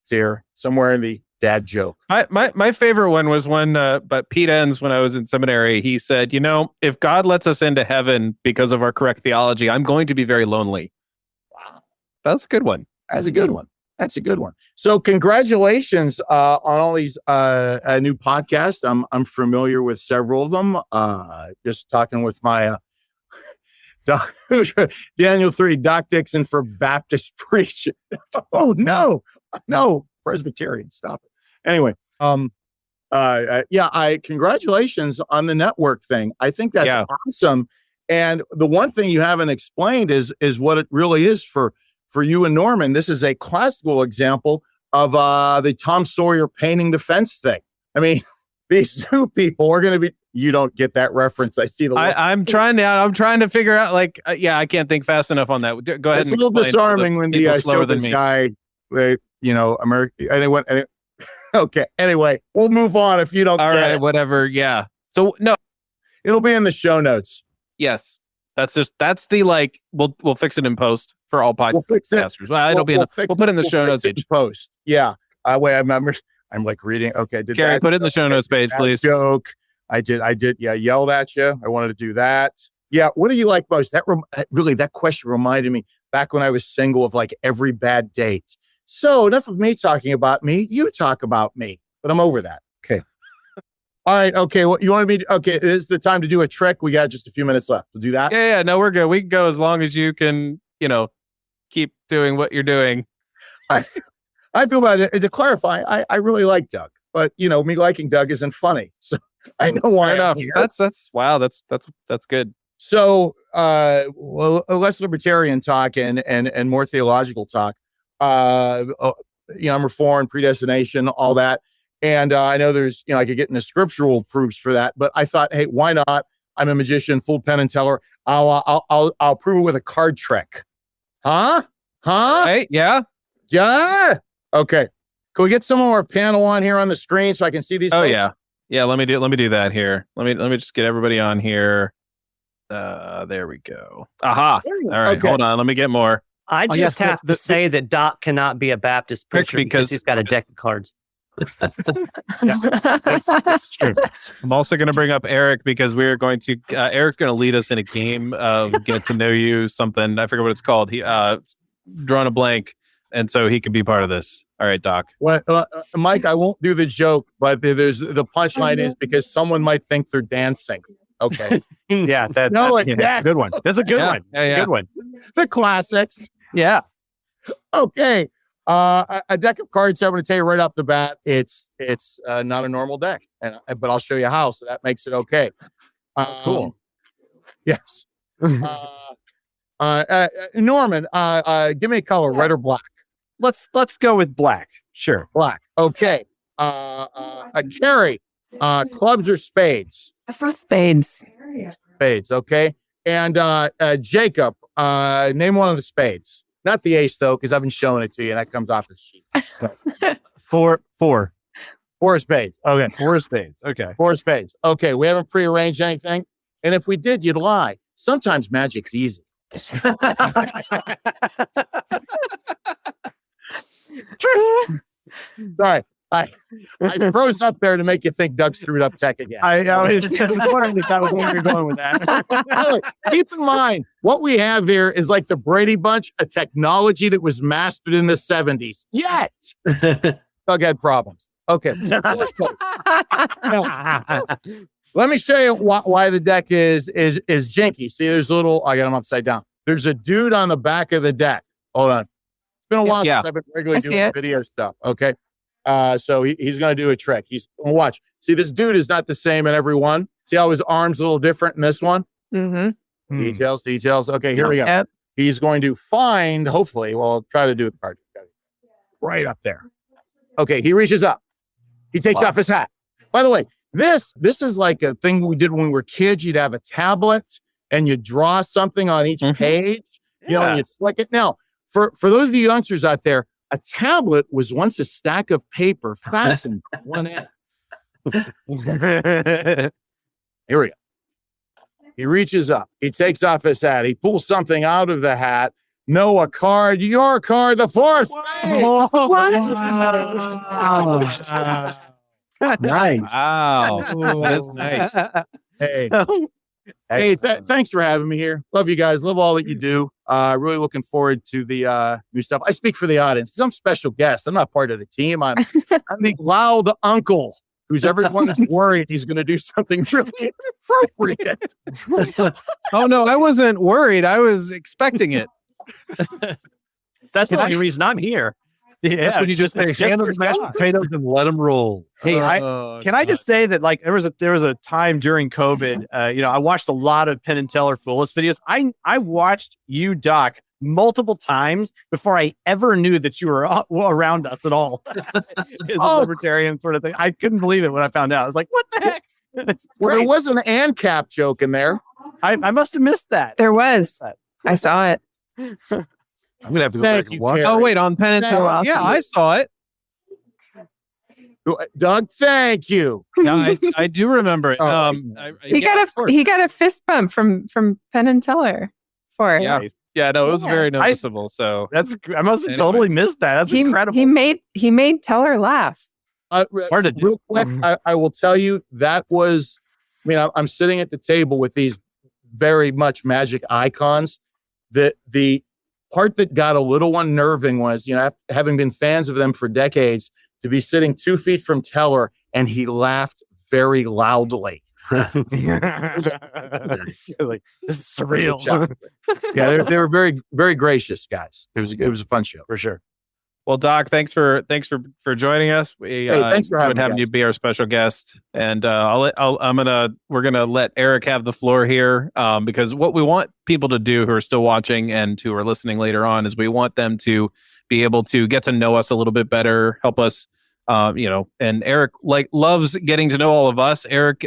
here, somewhere in the dad joke. My favorite one was when, but Pete Enns, when I was in seminary, he said, if God lets us into heaven because of our correct theology, I'm going to be very lonely. Wow. That's a good one. That's a good one. So congratulations on all these new podcasts. I'm familiar with several of them. Just talking with my Daniel 3, Doc Dixon for Baptist preaching. Oh no, Presbyterian. Stop it. Anyway, congratulations on the network thing. I think that's awesome. And the one thing you haven't explained is what it really is for you and Norman. This is a classical example of the Tom Sawyer painting the fence thing. I mean, these two people are going to be. You don't get that reference. I see the. I'm trying to figure out. I can't think fast enough on that. Go ahead. It's a little disarming when the show this guy, American. Anyway, okay. Anyway, we'll move on if you don't. All right. Whatever. Yeah. So no, it'll be in the show notes. Yes. That's the like. We'll fix it in post for all podcasters. Well, it'll be. We'll put it in the show notes page. Post. Yeah. Wait. I remember. I'm like reading. Okay. Kerry, put it in the show notes page, please. Joke. I did. Yeah. Yelled at you. I wanted to do that. Yeah. What do you like most? That question reminded me back when I was single of like every bad date. So enough of me talking about me. You talk about me. But I'm over that. Okay. All right. Okay. Well, you wanted me to, okay. This is the time to do a trick. We got just a few minutes left. We'll do that. Yeah. No, we're good. We can go as long as you can, keep doing what you're doing. I feel about it. To clarify, I really like Doug, but me liking Doug isn't funny. So I know why. Fair enough. That's wow. That's good. So, less libertarian talk and more theological talk. I'm Reformed, predestination, all that. And I know there's, I could get into scriptural proofs for that, but I thought, hey, why not? I'm a magician, full Penn and Teller. I'll prove it with a card trick. Huh? Hey, yeah. Yeah. Okay. Can we get some of our panel on here on the screen so I can see these? Oh, folks? Yeah. Let me do that here. Let me just get everybody on here. There we go. Aha. All right. Okay. Hold on. Let me get more. I just have to say that Doc cannot be a Baptist preacher because he's got a deck of cards. That's true. I'm also going to bring up Eric because we're going to Eric's going to lead us in a game of get to know you something. I forget what it's called. He drawn a blank, and so he could be part of this. All right, Doc. Well, Mike, I won't do the joke, but there's the punchline is because someone might think they're dancing. Okay. Yeah, that's good one. That's a good one. Yeah. Good one. The classics. Yeah. Okay. A deck of cards, I'm going to tell you right off the bat, it's not a normal deck, but I'll show you how, so that makes it okay. Cool. Yes. Norman, give me a color, red or black? Let's go with black. Sure. Black. Okay. Kerry, clubs or spades? Spades. Spades, okay. And Jacob, name one of the spades. Not the ace, though, because I've been showing it to you, and that comes off the sheet. Four. Four spades. Okay. Four spades. Okay. Four spades. Okay, we haven't prearranged anything. And if we did, you'd lie. Sometimes magic's easy. Sorry. I froze up there to make you think Doug screwed up tech again. I was wondering if that was where you're going with that. Keep in mind, what we have here is like the Brady Bunch, a technology that was mastered in the 70s. Yet, Doug had problems. Okay. Now, let me show you why the deck is janky. See, there's a little, I got them upside down. There's a dude on the back of the deck. Hold on. It's been a while since I've been regularly doing video stuff. Okay. So he's going to do a trick. He's going to watch. See, this dude is not the same in every one. See how his arm's a little different in this one? Mm-hmm. Details. Okay, here we go. Yep. He's going to find, hopefully, I'll try to do it with the card. Right up there. Okay, he reaches up. He takes off his hat. By the way, this is like a thing we did when we were kids. You'd have a tablet and you draw something on each page, and you flick it. Now, for those of you youngsters out there, a tablet was once a stack of paper fastened at one end. Here we go. He reaches up. He takes off his hat. He pulls something out of the hat. No, a card. Your card, the force. Nice. Wow. That is nice. Hey, thanks for having me here. Love you guys. Love all that you do. Really looking forward to the new stuff. I speak for the audience because I'm a special guest. I'm not part of the team. I'm the loud uncle who's everyone's worried he's going to do something really inappropriate. Oh, no, I wasn't worried. I was expecting it. That's the only reason I'm here. Yeah, that's when you just say hand on the mashed potatoes and let them roll. Hey, can I just say that like there was a time during COVID, I watched a lot of Penn and Teller Foolish videos. I watched you, Doc, multiple times before I ever knew that you were around us at all. It's a libertarian sort of thing. I couldn't believe it when I found out. I was like, what the heck? Well, there was an ANCAP joke in there. I must have missed that. There was. I saw it. I'm gonna have to go back and watch. Oh wait, on Penn and Teller. Yeah, I saw it. Doug, thank you. Yeah, I do remember it. He got a fist bump from Penn and Teller for it. Yeah, no, it was very noticeable. I must have totally missed that. That's incredible. He made Teller laugh. Hard to do. Real quick, I will tell you that was. I mean, I'm sitting at the table with these very much magic icons. That the part that got a little unnerving was, having been fans of them for decades, to be sitting 2 feet from Teller and he laughed very loudly. Like, this is surreal. Yeah, they were very, very gracious guys. It was a fun show for sure. Well, Doc, thanks for joining us. Thanks for having you be our special guest. And we're gonna let Eric have the floor here, because what we want people to do who are still watching and who are listening later on is we want them to be able to get to know us a little bit better, help us. And Eric loves getting to know all of us. Eric,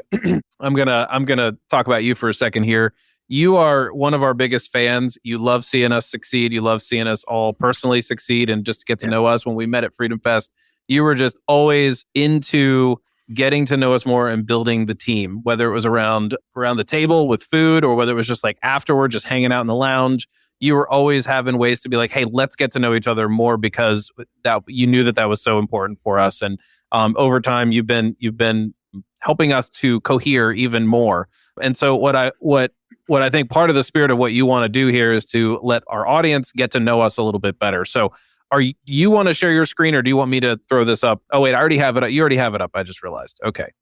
I'm gonna talk about you for a second here. You are one of our biggest fans. You love seeing us succeed. You love seeing us all personally succeed and just get to know us. When we met at Freedom Fest, you were just always into getting to know us more and building the team, whether it was around the table with food or whether it was just like afterward, just hanging out in the lounge. You were always having ways to be like, hey, let's get to know each other more, because that you knew that was so important for us. And over time, you've been helping us to cohere even more. And so what I think part of the spirit of what you want to do here is to let our audience get to know us a little bit better. So you want to share your screen, or do you want me to throw this up? Oh, wait, I already have it up. You already have it up. I just realized. Okay.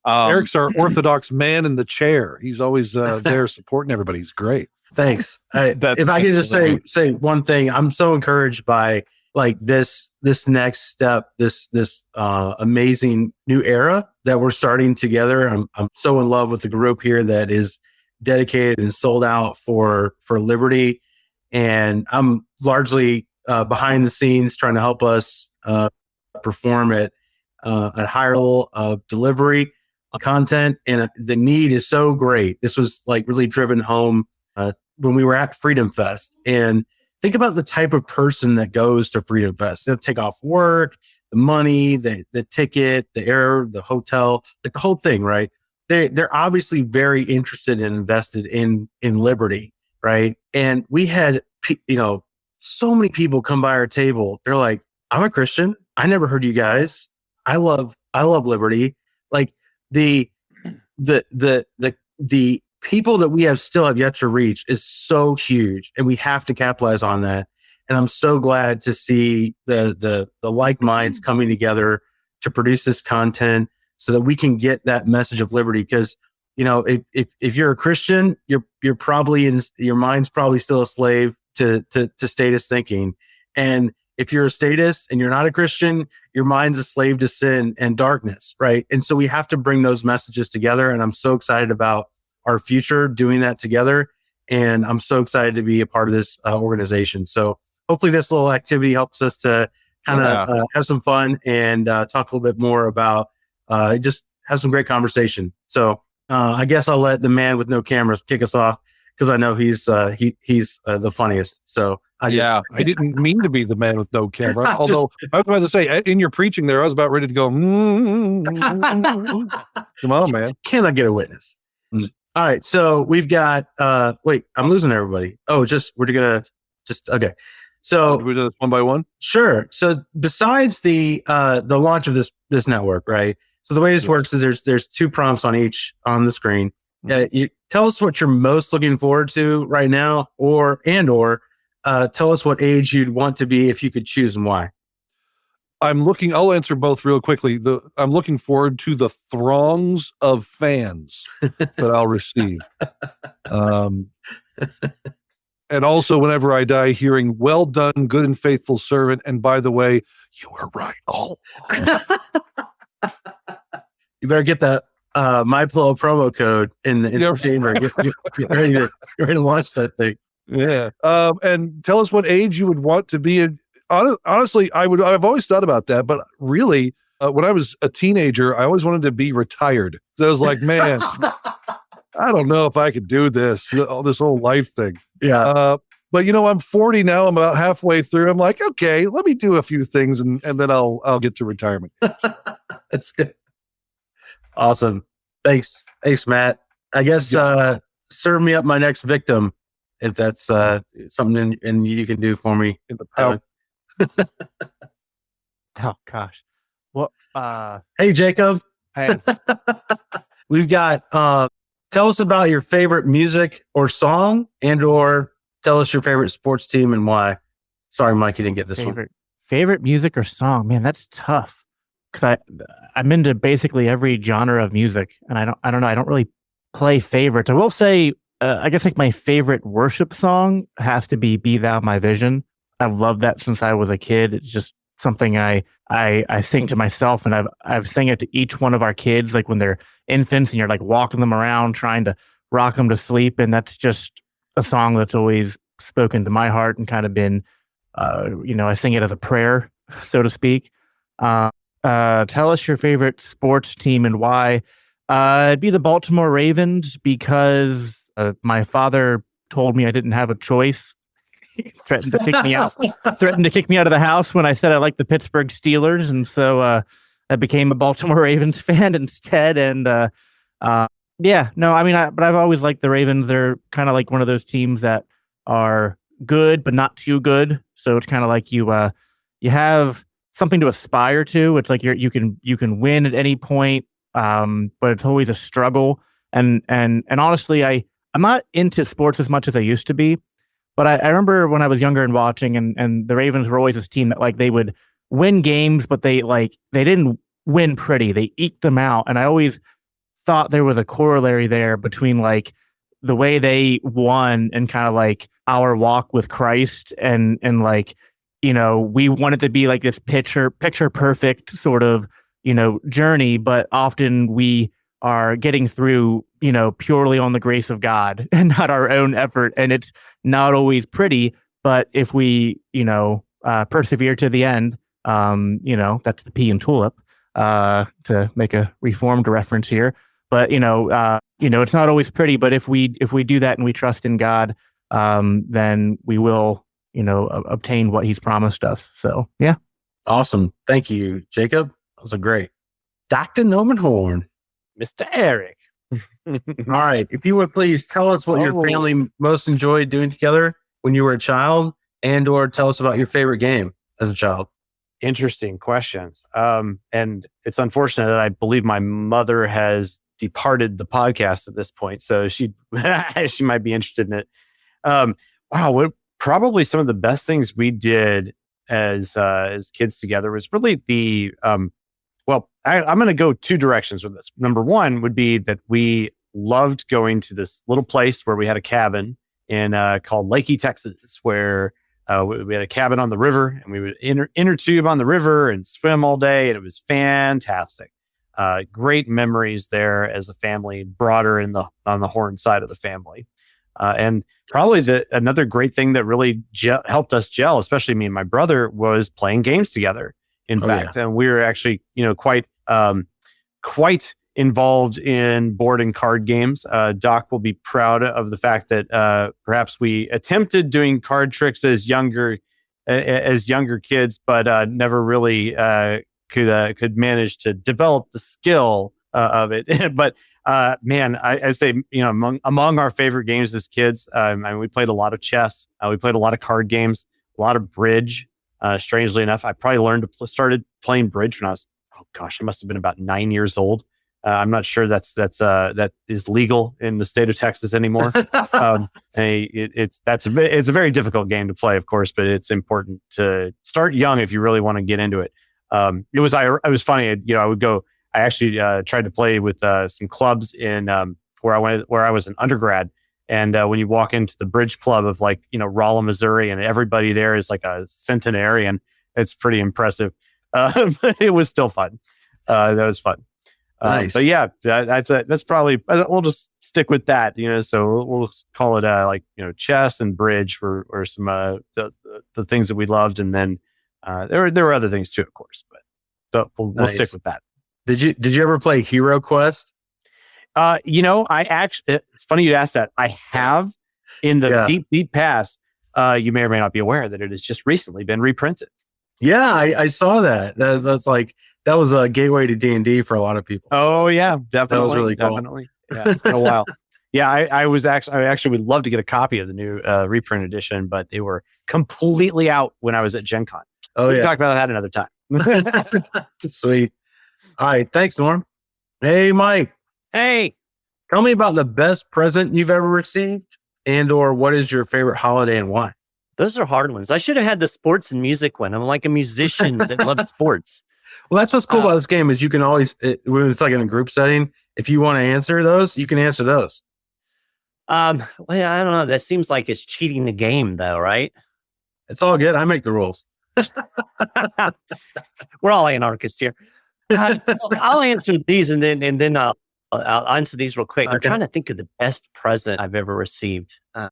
Eric's our Orthodox man in the chair. He's always there supporting everybody. He's great. Thanks. If I can just say one thing, I'm so encouraged by like this next step, this amazing new era that we're starting together. I'm so in love with the group here that is dedicated and sold out for liberty, and I'm largely behind the scenes trying to help us perform at a higher level of delivery content, and the need is so great. This was like really driven home when we were at Freedom Fest. And think about the type of person that goes to Freedom Fest. They'll take off work, the money, the ticket, the air, the hotel, like the whole thing, right? They're obviously very interested and invested in liberty, right? And we had, so many people come by our table. They're like, I'm a Christian. I never heard you guys. I love liberty. Like the people that we still have yet to reach is so huge, and we have to capitalize on that. And I'm so glad to see the like minds coming together to produce this content so that we can get that message of liberty. Because, if you're a Christian, you're probably your mind's probably still a slave to status thinking. And if you're a statist and you're not a Christian, your mind's a slave to sin and darkness, right? And so we have to bring those messages together. And I'm so excited about our future doing that together. And I'm so excited to be a part of this organization. So hopefully this little activity helps us to kind of have some fun and talk a little bit more about just have some great conversation. So I guess I'll let the man with no cameras kick us off, because I know he's the funniest. So I didn't mean to be the man with no camera. Although I was about to say, in your preaching there, I was about ready to go, come on, man. Can I get a witness? All right. So we've got, wait, I'm losing everybody. Oh, okay. So we do this one by one? Sure. So besides the launch of this network, right? So the way this works is there's 2 prompts on the screen. You tell us what you're most looking forward to right now, or tell us what age you'd want to be if you could choose and why. I'll answer both real quickly. I'm looking forward to the throngs of fans that I'll receive. And also, whenever I die, hearing, well done, good and faithful servant. And by the way, you were right all along. You better get that MyPillow promo code in the chamber. Get ready to launch that thing. Yeah. And tell us what age you would want to be. Honestly, I've always thought about that, but really, when I was a teenager, I always wanted to be retired. So I was like, man, I don't know if I could do this whole life thing. Yeah. But I'm 40 now. I'm about halfway through. I'm like, okay, let me do a few things and then I'll get to retirement. That's good. Awesome. Thanks, Matt. I guess serve me up my next victim if that's something and you can do for me. Oh gosh. Well, hey Jacob. Hey. We've got tell us about your favorite music or song, and or tell us your favorite sports team and why. Sorry, Mike, you didn't get this one. Favorite music or song? Man, that's tough. Because I'm into basically every genre of music, and I don't know. I don't really play favorites. I will say, I guess like my favorite worship song has to be "Be Thou My Vision." I've loved that since I was a kid. It's just something I sing to myself, and I've sang it to each one of our kids, like when they're infants, and you're like walking them around trying to rock them to sleep, and that's just a song that's always spoken to my heart and kind of been, I sing it as a prayer, so to speak. Tell us your favorite sports team and why. It'd be the Baltimore Ravens because my father told me I didn't have a choice. He threatened to kick me out. Threatened to kick me out of the house when I said I liked the Pittsburgh Steelers, and so I became a Baltimore Ravens fan instead. And but I've always liked the Ravens. They're kind of like one of those teams that are good but not too good. So it's kind of like you have something to aspire to. It's like you can win at any point, but it's always a struggle. And honestly, I'm not into sports as much as I used to be. But I remember when I was younger and watching, and the Ravens were always this team that like they would win games, but they didn't win pretty. They eked them out, and I always thought there was a corollary there between like the way they won and kind of like our walk with Christ, and like we wanted to be like this picture perfect sort of journey, but often we are getting through purely on the grace of God and not our own effort, and it's not always pretty, but if we persevere to the end, that's the pea and tulip, to make a Reformed reference here, but it's not always pretty, but if we do that and we trust in God, then we will obtain what he's promised us. So yeah. Awesome. Thank you, Jacob. That was a great. Dr. Nomenhorn. Mr. Eric. All right. If you would please tell us what your family most enjoyed doing together when you were a child, and or tell us about your favorite game as a child. Interesting questions. And it's unfortunate that I believe my mother has departed the podcast at this point, so she might be interested in it. Wow, probably some of the best things we did as kids together was really the I'm going to go two directions with this. Number one would be that we loved going to this little place where we had a cabin in called Lakey, Texas, where we had a cabin on the river, and we would inner tube on the river and swim all day, and it was fantastic. Great memories there as a family, broader on the Horn side of the family. And probably another great thing that really helped us gel, especially me and my brother, was playing games together. In fact, and we were actually, quite involved in board and card games. Doc will be proud of the fact that perhaps we attempted doing card tricks as younger kids, but never really could manage to develop the skill of it. But man, I say, among our favorite games as kids, we played a lot of chess. We played a lot of card games, a lot of bridge. Strangely enough, I probably started playing bridge when I was, I must have been about 9 years old. I'm not sure that is legal in the state of Texas anymore. It's a very difficult game to play, of course, but it's important to start young if you really want to get into it. It was funny. I would go. I actually tried to play with some clubs in where I was an undergrad. And when you walk into the bridge club of Rolla, Missouri, and everybody there is like a centenarian, it's pretty impressive. But it was still fun. That was fun. Nice. But yeah, that's probably, we'll just stick with that, so we'll call it chess and bridge or some the things that we loved. And then there were other things too, of course, but we'll stick with that. Did you ever play Hero Quest? I actually, it's funny you asked that. I have in the deep past. you may or may not be aware that it has just recently been reprinted. Yeah, I saw that. That's like, that was a gateway to D&D for a lot of people. Oh yeah, definitely. That was really cool. Definitely. Yeah, it's been a while. Yeah, I actually would love to get a copy of the new reprint edition, but they were completely out when I was at Gen Con. Oh, We yeah. can talk about that another time. Sweet. All right. Thanks, Norm. Hey, Mike. Hey, Tell me about the best present you've ever received, and or what is your favorite holiday and why? those are hard ones. I should have had the sports and music one. I'm like a musician that loves sports. Well, that's what's cool about this game is you can always, when it's like in a group setting, if you want to answer those, you can answer those. Well, I don't know. That seems like it's cheating the game, though, right? It's all good. I make the rules. We're all anarchists here. I'll answer these and then I'll answer these real quick. I'm trying to think of the best present I've ever received. I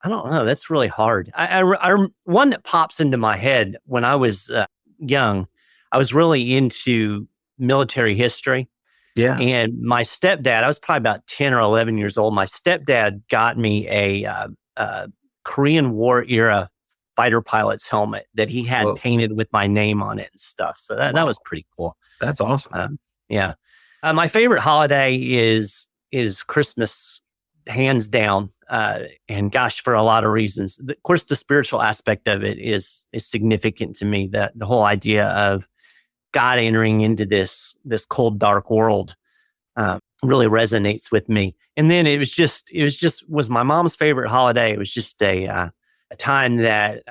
don't know. That's really hard. I one that pops into my head when I was young, I was really into military history. Yeah. And my stepdad, I was probably about 10 or 11 years old. My stepdad got me a Korean War era fighter pilot's helmet that he had painted with my name on it and stuff. So that was pretty cool. That's awesome. Yeah. My favorite holiday is Christmas, hands down. And gosh, for a lot of reasons. Of course, the spiritual aspect of it is significant to me. That the whole idea of God entering into this cold, dark world really resonates with me. And then it was my mom's favorite holiday. It was just a time that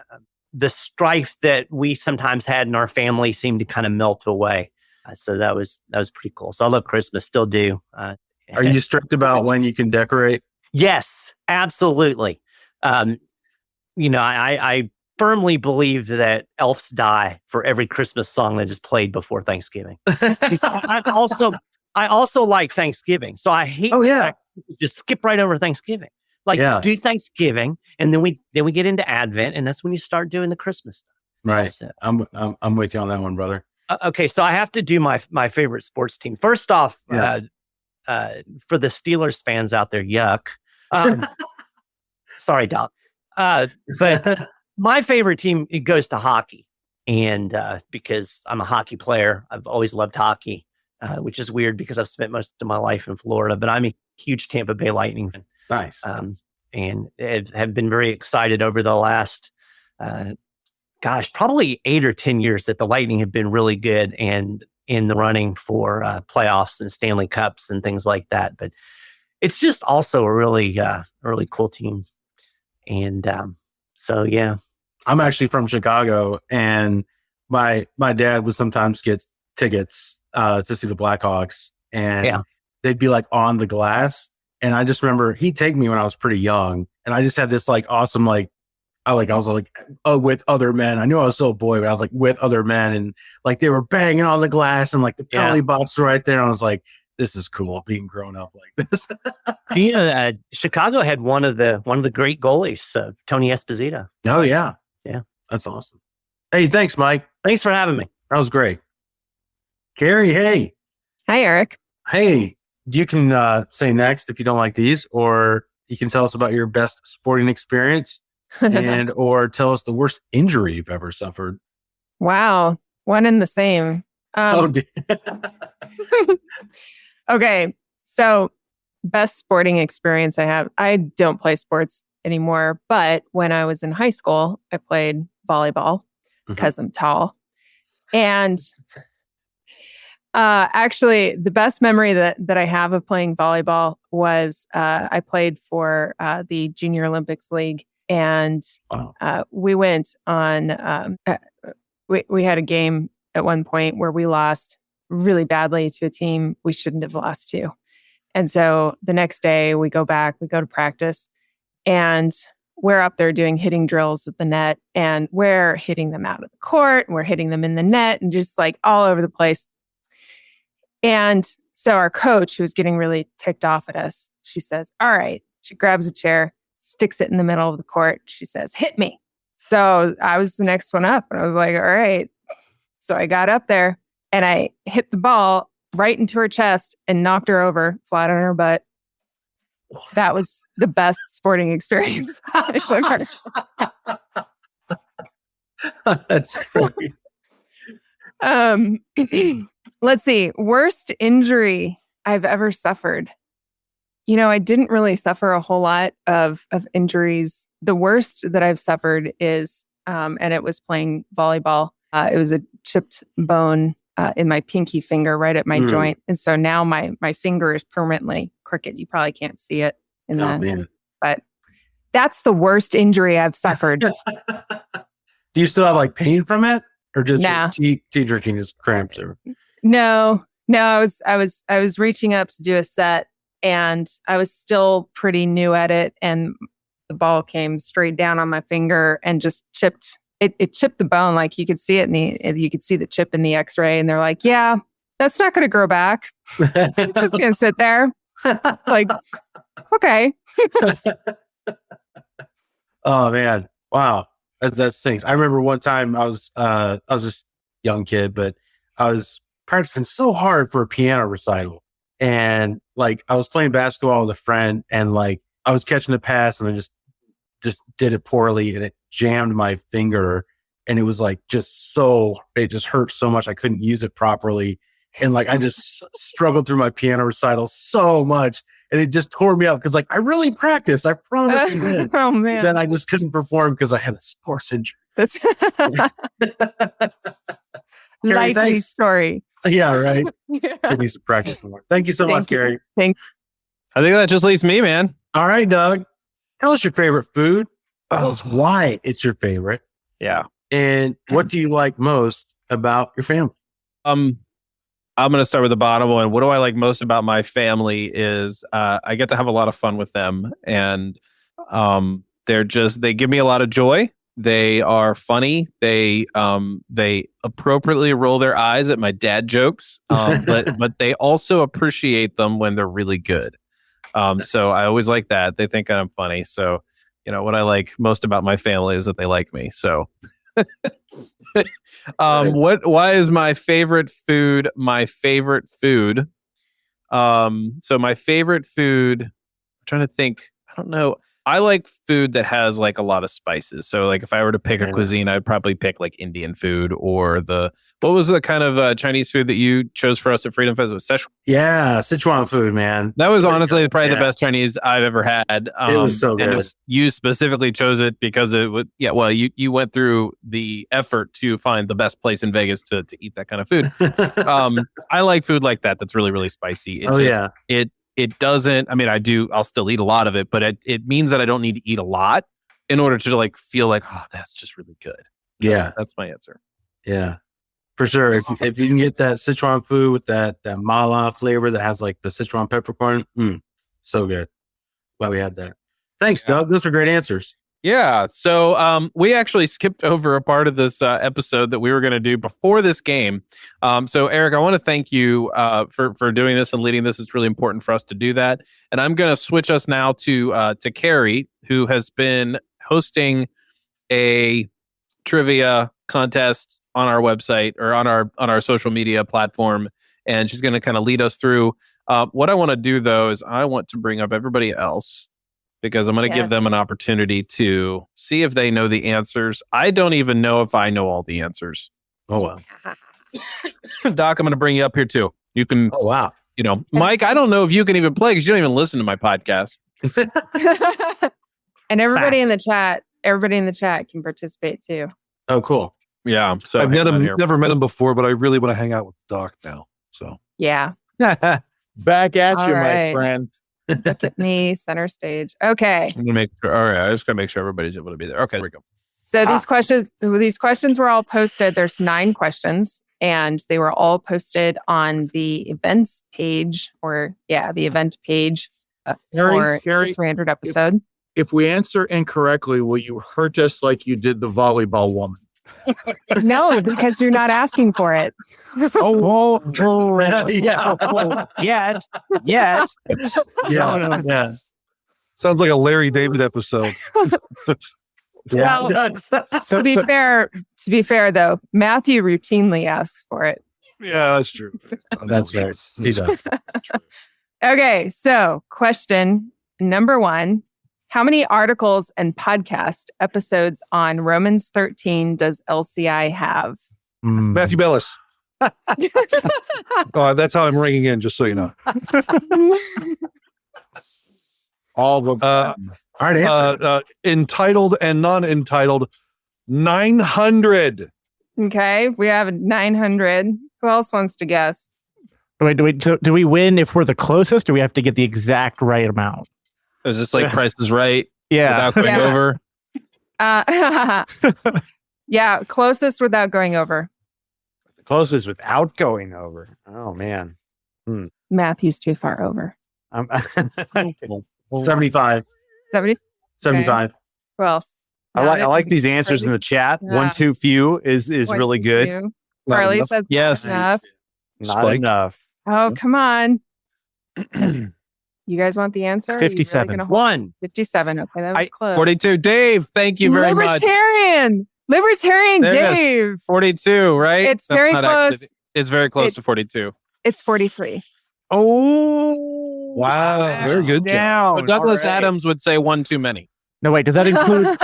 the strife that we sometimes had in our family seemed to kind of melt away. So that was pretty cool. So I love Christmas, still do. Are you strict about when you can decorate? Yes, absolutely. I firmly believe that elves die for every Christmas song that is played before Thanksgiving. I also like Thanksgiving, so I hate just skip right over Thanksgiving. Do Thanksgiving, and then we get into Advent, and that's when you start doing the Christmas stuff. Right. I'm with you on that one, brother. Okay, so I have to do my favorite sports team. First off, for the Steelers fans out there, yuck. Sorry, Doc. But my favorite team, it goes to hockey. And because I'm a hockey player, I've always loved hockey, which is weird because I've spent most of my life in Florida. But I'm a huge Tampa Bay Lightning fan. Nice. And have been very excited over the last, probably 8 or 10 years that the Lightning have been really good and in the running for playoffs and Stanley Cups and things like that. But it's just also a really cool team. And so, yeah. I'm actually from Chicago, and my dad would sometimes get tickets to see the Blackhawks, and they'd be like on the glass. And I just remember he'd take me when I was pretty young, and I just had this like awesome I was with other men. I knew I was still a boy, but I was like with other men, and like they were banging on the glass, and like the penalty box was right there. And I was like, this is cool being grown up like this. Chicago had one of the great goalies, Tony Esposito. Oh yeah. Yeah. That's awesome. Hey, thanks, Mike. Thanks for having me. That was great. Kerry, hey. Hi, Eric. Hey, you can say next if you don't like these, or you can tell us about your best sporting experience and or tell us the worst injury you've ever suffered. Wow. One and the same. Okay. So best sporting experience I have. I don't play sports anymore, but when I was in high school, I played volleyball because I'm tall. And actually, the best memory that I have of playing volleyball was I played for the Junior Olympics League, and we went on. We had a game at one point where we lost really badly to a team we shouldn't have lost to, and so the next day we go to practice, and we're up there doing hitting drills at the net, and we're hitting them out of the court, and we're hitting them in the net, and just like all over the place. And so our coach, who was getting really ticked off at us, she says, all right. She grabs a chair, sticks it in the middle of the court. She says, hit me. So I was the next one up, and I was like, all right. So I got up there and I hit the ball right into her chest and knocked her over flat on her butt. That was the best sporting experience I've ever. That's great. Let's see. Worst injury I've ever suffered. I didn't really suffer a whole lot of injuries. The worst that I've suffered is, and it was playing volleyball. It was a chipped bone in my pinky finger right at my joint. And so now my finger is permanently crooked. You probably can't see it in that. But that's the worst injury I've suffered. Do you still have like pain from it? Or just tea drinking is cramped? Or? No. I was reaching up to do a set and I was still pretty new at it. And the ball came straight down on my finger and just chipped. It chipped the bone. Like you could see it you could see the chip in the x-ray. And they're like, yeah, that's not going to grow back. It's just going to sit there. Like, okay. Oh man. Wow. That stinks. I remember one time I was just a young kid, but I was practicing so hard for a piano recital. And like I was playing basketball with a friend and like I was catching the pass and I just did it poorly and it jammed my finger and it was like it just hurt so much I couldn't use it properly. And like I just struggled through my piano recital so much. And it just tore me up because like I really practiced. I promise I did. Oh man. Then I just couldn't perform because I had a sports injury. That's likely story. Yeah, right. Yeah. Could use some practice more. Thank you so much, Gary. Thanks. I think that just leaves me, man. All right, Doug. Tell us your favorite food. Tell us why it's your favorite. Yeah. And what do you like most about your family? I'm going to start with the bottom one. What do I like most about my family is I get to have a lot of fun with them. And they give me a lot of joy. They are funny. They appropriately roll their eyes at my dad jokes, but they also appreciate them when they're really good. So I always like that. They think I'm funny. So, what I like most about my family is that they like me. So why is my favorite food my favorite food? So my favorite food, I'm trying to think, I don't know. I like food that has like a lot of spices. So like if I were to pick a cuisine, I'd probably pick like Indian food or what was the kind of Chinese food that you chose for us at Freedom Fest? It was Szechuan. Yeah, Sichuan food, man. That was honestly probably the best Chinese I've ever had. It was so good. And you specifically chose it because it would, you went through the effort to find the best place in Vegas to eat that kind of food. I like food like that. That's really, really spicy. It doesn't, I'll still eat a lot of it, but it means that I don't need to eat a lot in order to like feel like, oh, that's just really good. That's my answer. Yeah, for sure. If you can get that Sichuan food with that mala flavor that has like the Sichuan peppercorn, so good. Glad we had that. Thanks, Doug. Those are great answers. Yeah. So we actually skipped over a part of this episode that we were going to do before this game. So Eric, I want to thank you for doing this and leading this. It's really important for us to do that. And I'm going to switch us now to Kerry, who has been hosting a trivia contest on our website or on our social media platform. And she's going to kind of lead us through. What I want to do, though, is I want to bring up everybody else, because I'm going to give them an opportunity to see if they know the answers. I don't even know if I know all the answers. Oh, wow. Doc, I'm going to bring you up here too. You can. Oh, wow. Mike, I don't know if you can even play because you don't even listen to my podcast. And everybody in the chat can participate too. Oh, cool. Yeah. So I've never met him before, but I really want to hang out with Doc now. So yeah. Back at All you, right. my friend. Look at me, center stage. Okay. I'm gonna make sure. All right, I just gotta make sure everybody's able to be there. Okay, there we go. So these questions were all posted. There's 9 questions, and they were all posted on the events page, the event page for the 300 episode. If we answer incorrectly, will you hurt us like you did the volleyball woman? No, because you're not asking for it. Yeah. Yeah. sounds like a Larry David episode. Well, to be fair though, Matthew routinely asks for it. Yeah, that's true. That's right. He does. Okay, so question Number 1, how many articles and podcast episodes on Romans 13 does LCI have? Matthew Bellis. That's how I'm ringing in, just so you know. All of them. All right, answer. Entitled and non-entitled, 900. Okay, we have 900. Who else wants to guess? Wait. So do we win if we're the closest, or we have to get the exact right amount? Is this like Price is Right? Yeah. Without going over? Yeah, closest without going over. Closest without going over. Oh, man. Matthew's too far over. 75. 70? 75. Who else? I like these answers in the chat. Yeah. 1 2 few is really good. Carly says yes. Enough. Not enough. Oh, come on. You guys want the answer? 57. Really 1. 57. Okay, that was close. 42. Dave, thank you very much. Libertarian There it is. Dave. 42, right? It's very not close. Actually, it's very close to 42. It's 43. Oh, Wow. Very good job. So Douglas Adams would say one too many. No, wait. Does that include?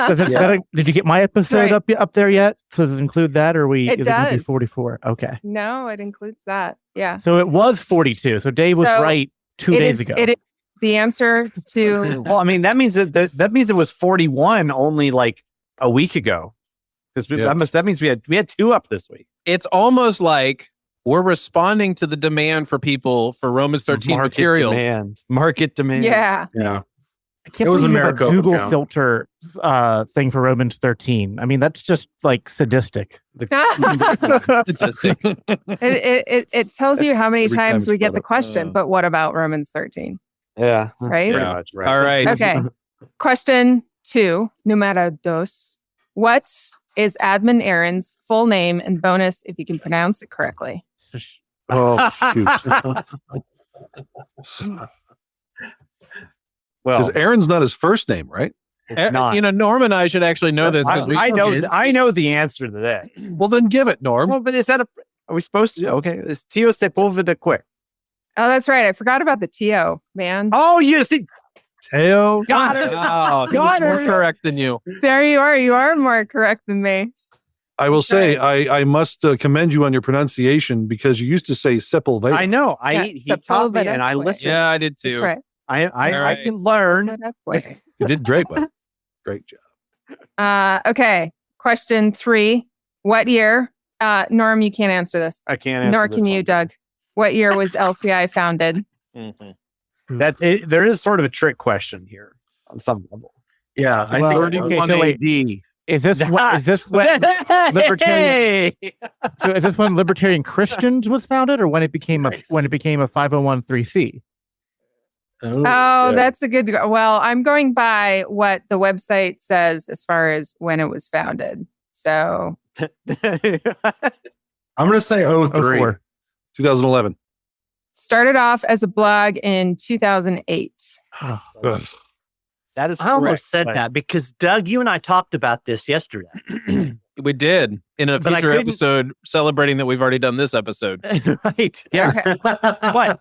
Did you get my episode Right. up there yet? So does it include that, or It is it going to be does. 44? Okay. No, it includes that. Yeah. So it was 42. So Dave was So right 2 days ago. It is the answer to. well, I mean, that means that means it was 41 only like a week ago. Because that means we had 2 up this week. It's almost like we're responding to the demand for people for Romans 13 materials. Market demand. Yeah. I can't It was believe you have a America Google account. filter thing for Romans 13. I mean, that's just like sadistic. Statistic. It tells you how many Every time times it's we get brought the up. question, but what about Romans 13? Yeah. Right? Pretty much. Right. All right. Okay. Question 2, numero 2. What is Admin Aaron's full name, and bonus if you can pronounce it correctly? Oh, shoot. Because Aaron's not his first name, right? It's not. Norm and I should actually know this. Because I know the answer to that. Well, then give it, Norm. Well, but is that are we supposed to? Okay. It's Tio Sepulveda quick. Oh, that's right. I forgot about the TO, man. Oh, you see. Teo. Got her. Oh, he was more correct than you. There you are. You are more correct than me. I will say, I must commend you on your pronunciation because you used to say Sepulveda. I know. Yeah, He taught me, Sepulveda and I quick. listened. Yeah, I did too. That's right. I can learn. You did great, buddy. Great job. Okay. Question 3. What year? Norm, you can't answer this. I can't answer Nor this can you, one. Doug. What year was LCI founded? There is sort of a trick question here on some level. Yeah, I think 31 so wait. AD. Is this when Libertarian? So is this when Libertarian Christians was founded, or when it became a 501(c)(3)? Oh, that's a good. Well, I'm going by what the website says as far as when it was founded. So I'm going to say 03. 04. 2011. started off as a blog in 2008. Ugh. That is I almost correct, said but- that because Doug, you and I talked about this yesterday. We did in a But I future couldn't- episode celebrating that we've already done this episode. Right. Yeah. but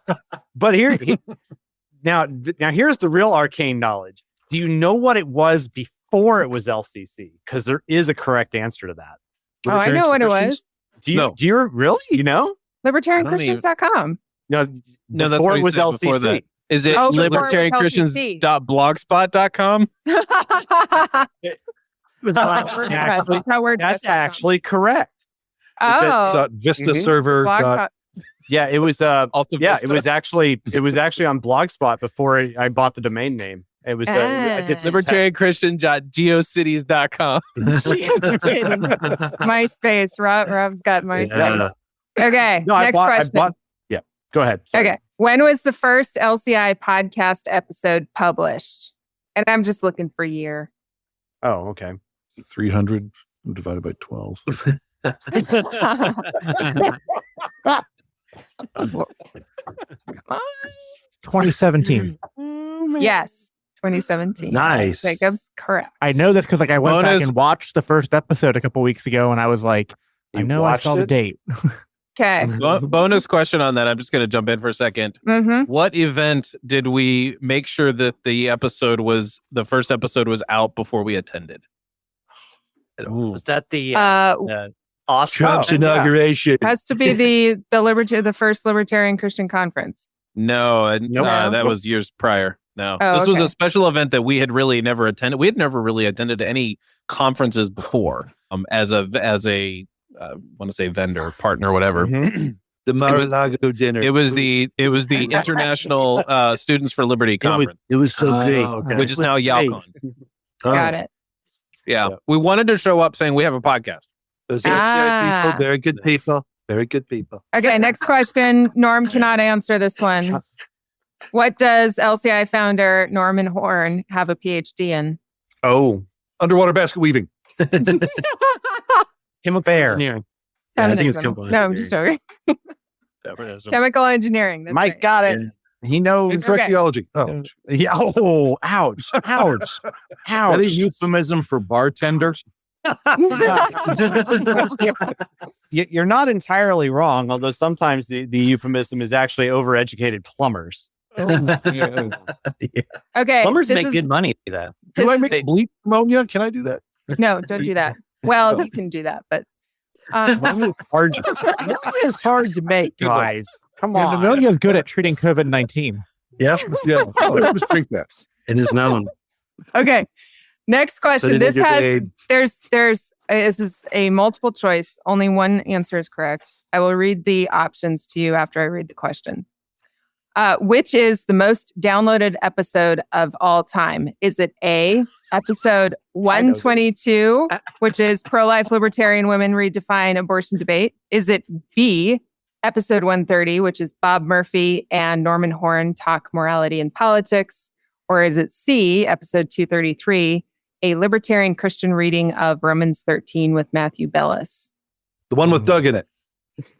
now here's the real arcane knowledge. Do you know what it was before it was LCC? Because there is a correct answer to that. Oh, I know what it was. Do you? No. Do you really? You know? LibertarianChristians.com. No. No, that's before what it he was said LCC. before that. Is it Oh, before it was libertarianchristians.blogspot.com? That's actually correct. Oh, Vista Mhm. server. blog. Yeah, it was. Alta Yeah, Vista. it was actually on Blogspot before I bought the domain name. It was I did some tests. libertarianchristian.geocities.com. MySpace. Rob's got MySpace. Okay, No, next question. Yeah, go ahead. Sorry. Okay, when was the first LCI podcast episode published? And I'm just looking for year. Oh, okay. 300 divided by 12. 2017. Yes, 2017. Nice. Jacob's correct. I know this because I went Bonus. back and watched the first episode a couple weeks ago, and I was like, I You know I watched saw the it? date. Okay. Bonus question on that. I'm just going to jump in for a second. Mm-hmm. What event did we make sure that the first episode was out before we attended? Was that the Trump's event? inauguration? Has to be the first Libertarian Christian Conference. No, Nope. that was years prior. No, Oh, this was okay. a special event that we had really never attended. We had never really attended any conferences before. As a I want to say vendor, partner, whatever. Mm-hmm. The Mar-a-Lago dinner. It was the International Students for Liberty Conference. It was so great. Okay. Which is now Yalcon. Got it. Yeah. We wanted to show up saying we have a podcast. Those LCI people, very good people. Very good people. Okay, next question. Norm cannot answer this one. What does LCI founder Norman Horn have a PhD in? Oh, Underwater basket weaving. chemical Fair. engineering. Yeah, I think it's Feminism. chemical No, I'm just joking. Feminism. Chemical engineering. That's Mike right. got it. He knows. Incorrect Okay. theology. Oh, Yeah. Oh, ouch. Ouch. Ouch. That a euphemism for bartenders? You're not entirely wrong, although sometimes the euphemism is actually overeducated plumbers. Okay. Plumbers this make is- good money. That this do I is- mix bleach ammonia? Can I do that? No, don't do that. Well, you can do that, but It's hard to make, guys. Come Yeah, on. pneumonia is good at treating COVID-19. Yep. Yeah. Oh, just drink that. It is known. okay. Next question. they This didn't get has paid. this is a multiple choice. Only one answer is correct. I will read the options to you after I read the question. Which is the most downloaded episode of all time? Is it A, episode 122, which is pro-life libertarian women redefine abortion debate? Is it B, episode 130, which is Bob Murphy and Norman Horn talk morality and politics? Or is it C, episode 233, a libertarian Christian reading of Romans 13 with Matthew Bellis? The one with Doug in it.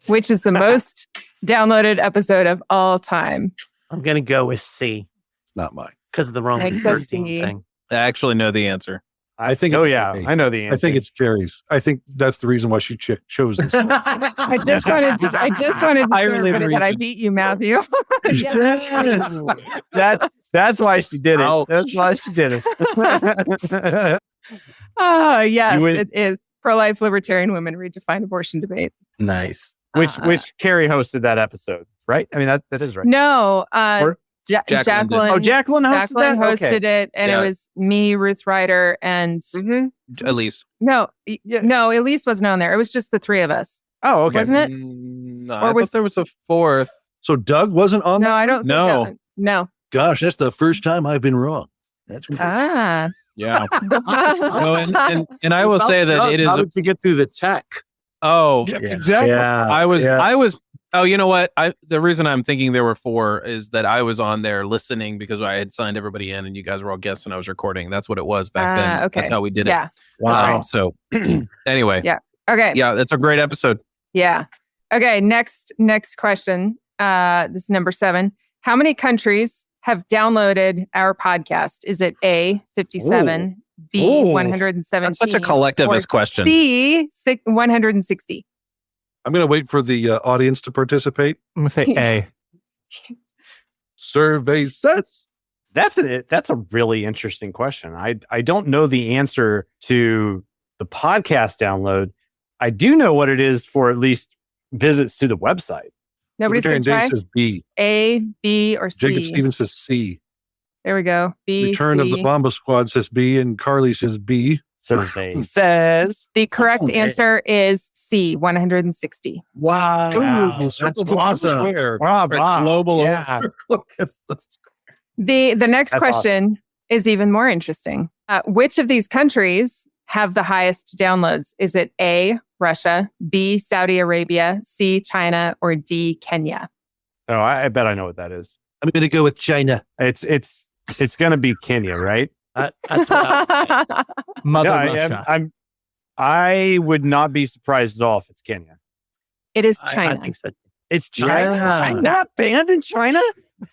Which is the most downloaded episode of all time? I'm going to go with C It's not mine. because of the Romans Makes us 13 see. thing. I actually know the answer. I think. Oh it's yeah, A. I know the answer. I think it's Carrie's. I think that's the reason why she chose this. I just wanted to I show really everybody that I reason. beat you, Matthew. That's why she did it. Ouch. That's why she did it. Oh, yes, You would- it is. Pro-life libertarian women redefine abortion debate. Nice. Which Kerry hosted that episode, right? I mean that is right. No, Or- Jacqueline did. Jacqueline. Oh, Jacqueline hosted Jacqueline that? hosted it, and Yeah. it was me, Ruth Ryder, and Elise. no, Yeah. no, Elise wasn't on there. It was just the three of us, Oh, okay. wasn't it? No, Or I was- thought there was a fourth. So Doug wasn't on. No, I don't. No. think that, no. Gosh, that's the first time I've been wrong. That's Ah. Yeah. No, and I will say that it is. How did you get through the tech? Oh, Exactly. I was. Oh, you know what? The reason I'm thinking there were four is that I was on there listening because I had signed everybody in, and you guys were all guests, and I was recording. That's what it was back then. Okay. That's how we did Yeah. it. Wow. So anyway, Yeah. Okay. yeah, that's a great episode. Yeah. Okay. Next question. This is number 7. How many countries have downloaded our podcast? Is it A, 57, B, Ooh. 117? That's such a collectivist question. C, 160. I'm going to wait for the audience to participate. I'm gonna say A. Survey says. That's a really interesting question. I don't know the answer to the podcast download. I do know what it is for at least visits to the website. Nobody's going Libertarian to Dave try? says B. A, B, or C? Jacob Stevens says C. There we go. B, Return C. of the Bomba Squad says B, and Carly says B. Survey says. The correct answer is C, 160. Wow. That's awesome. Wow, global. Yeah. The next That's question is even more interesting. Which of these countries have the highest downloads? Is it A, Russia, B, Saudi Arabia, C, China, or D, Kenya? Oh, I bet I know what that is. I'm going to go with China. It's going to be Kenya, right? That's what I Mother Yeah, Russia. I would not be surprised at all if it's Kenya. It is I China. think so. It's China. Yeah. I'm not banned in China.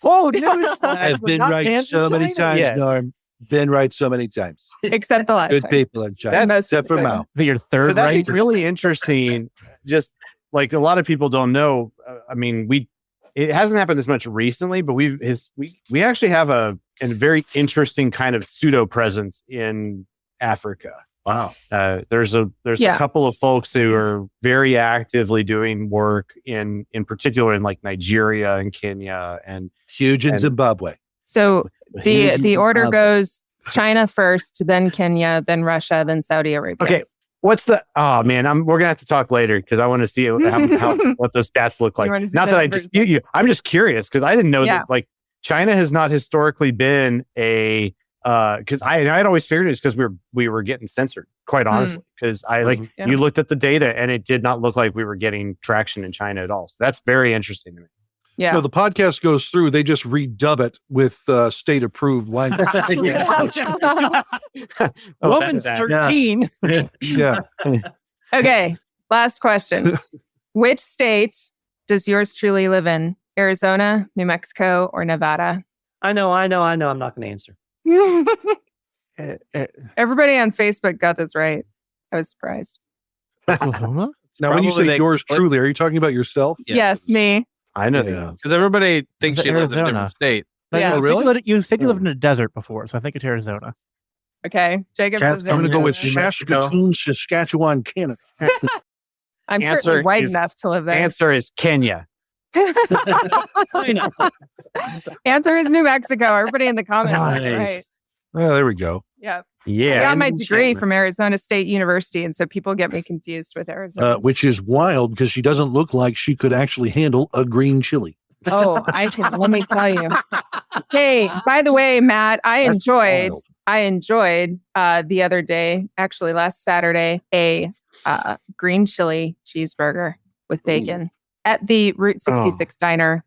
Oh no! I've been right so many times, Yeah. Norm. Been right so many times. Except the last Good one. people in China. That's Except for good. Mao. Your So third that's right. really interesting. Just like a lot of people don't know. I mean, it hasn't happened as much recently, but we actually have a very interesting kind of pseudo presence in Africa. Wow. There's a couple of folks who are very actively doing work in particular in like Nigeria and Kenya and huge in Zimbabwe. So the order goes China first, then Kenya, then Russia, then Saudi Arabia. Okay. What's the? Oh man, we're gonna have to talk later because I want to see what those stats look like. Not that I dispute you. I'm just curious because I didn't know that like China has not historically been a because I'd always figured it's because we were getting censored, quite honestly. Because you looked at the data and it did not look like we were getting traction in China at all. So that's very interesting to me. Yeah. No, the podcast goes through. They just redub it with state-approved language. Woman's 13. Yeah. Okay. Last question. Which state does yours truly live in? Arizona, New Mexico, or Nevada? I know. I'm not going to answer. Everybody on Facebook got this right. I was surprised. Now, when you say yours truly, are you talking about yourself? Yes, me. I know because everybody thinks she lives in a different state. Yeah. Oh, really? You said you lived in a desert before, so I think it's Arizona. Okay, Jacob. I'm going to go with Saskatoon, Saskatchewan, Canada. I'm certainly white enough to live there. Answer is Kenya. Answer is New Mexico. Everybody in the comments. Right. Oh, there we go. Yeah. Yeah. I got my degree from Arizona State University, and so people get me confused with Arizona. Which is wild because she doesn't look like she could actually handle a green chili. Oh, I can. Let me tell you. Hey, by the way, Matt, I enjoyed the other day, actually last Saturday, a green chili cheeseburger with bacon at the Route 66 Diner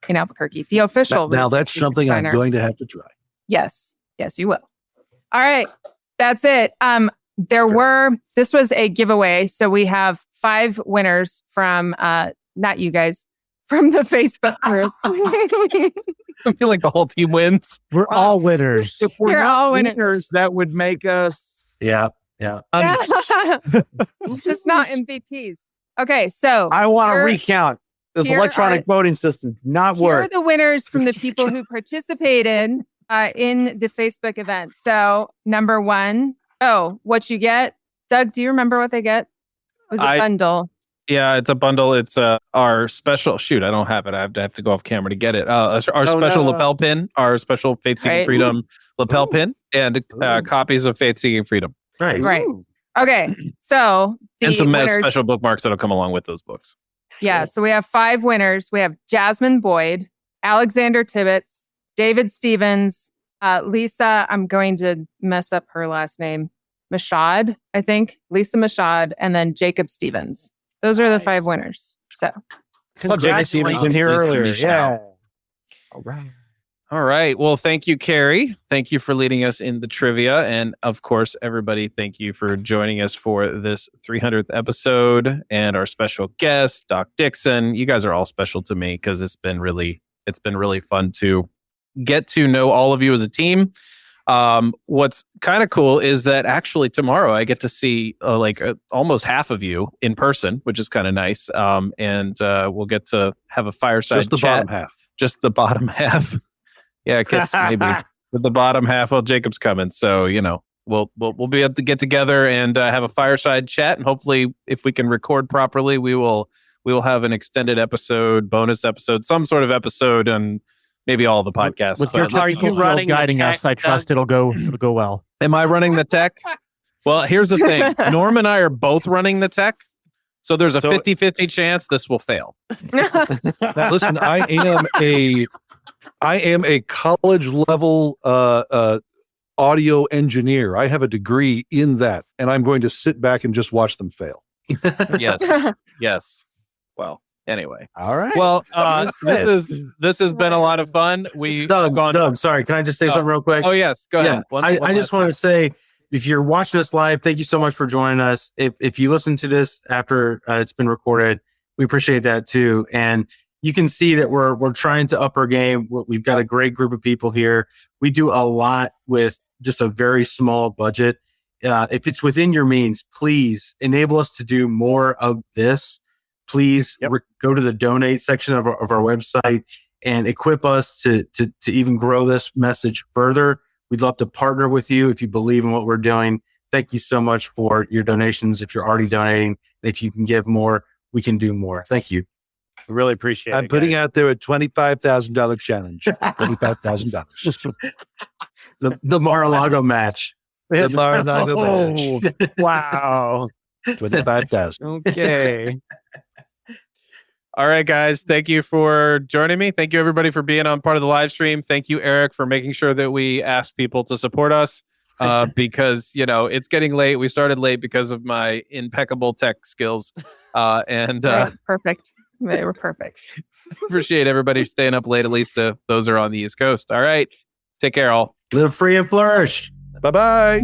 in Albuquerque. The official. Now that's something I'm going to have to try. Yes, you will. All right, that's it. This was a giveaway. So we have 5 winners from, not you guys, from the Facebook group. I feel like the whole team wins. We're all winners. If we're all winners, that would make us. Yeah. Just not MVPs. Okay, so I want to recount. This electronic voting system did not work. Here are the winners from the people who participated in the Facebook event. So number 1, what you get? Doug, do you remember what they get? It was a bundle. Yeah, it's a bundle. It's our special. Shoot, I don't have it. I have to go off camera to get it. Our special lapel pin, our special Faith Seeking Freedom lapel pin, and copies of Faith Seeking Freedom. Nice. Right. Okay. So and some special bookmarks that'll come along with those books. Yeah. So we have 5 winners. We have Jasmine Boyd, Alexander Tibbetts, David Stevens, Lisa. I'm going to mess up her last name. Mashad, I think. Lisa Mashad, and then Jacob Stevens. Those are the 5 winners. So, Jacob Stevens in here earlier. Yeah. All right. Well, thank you, Kerry. Thank you for leading us in the trivia. And of course, everybody, thank you for joining us for this 300th episode and our special guest, Doc Dixon. You guys are all special to me because it's been really fun to get to know all of you as a team. What's kind of cool is that actually tomorrow I get to see almost half of you in person, which is kind of nice. And we'll get to have a fireside chat. Just the bottom half. Just the bottom half. Yeah, I guess maybe with the bottom half. Well, Jacob's coming, so we'll be able to get together and have a fireside chat, and hopefully, if we can record properly, we will have an extended episode, bonus episode, some sort of episode, and maybe all the podcasts. With your technical skills guiding us, I trust it'll go well. Am I running the tech? Well, here's the thing: Norm and I are both running the tech. So there's a 50-50 chance this will fail. Now, listen, I am a college level audio engineer. I have a degree in that, and I'm going to sit back and just watch them fail. Yes. Well, anyway. All right. Well, this has been a lot of fun. Doug, sorry, can I just say something real quick? Oh yes, go ahead. I just want to say, if you're watching us live, thank you so much for joining us. If you listen to this after it's been recorded, we appreciate that too. And you can see that we're trying to up our game. We've got a great group of people here. We do a lot with just a very small budget. If it's within your means, please enable us to do more of this. please go to the donate section of our website and equip us to even grow this message further. We'd love to partner with you if you believe in what we're doing. Thank you so much for your donations. If you're already donating, if you can give more, we can do more. Thank you. I really appreciate it. I'm putting out there a $25,000 challenge. $25,000. The Mar-a-Lago match. The Mar-a-Lago match. Wow. 25,000. Okay. All right, guys. Thank you for joining me. Thank you, everybody, for being on part of the live stream. Thank you, Eric, for making sure that we ask people to support us because, it's getting late. We started late because of my impeccable tech skills. Perfect. They were perfect. Appreciate everybody staying up late, at least if those are on the East Coast. All right. Take care, all. Live free and flourish. Bye-bye.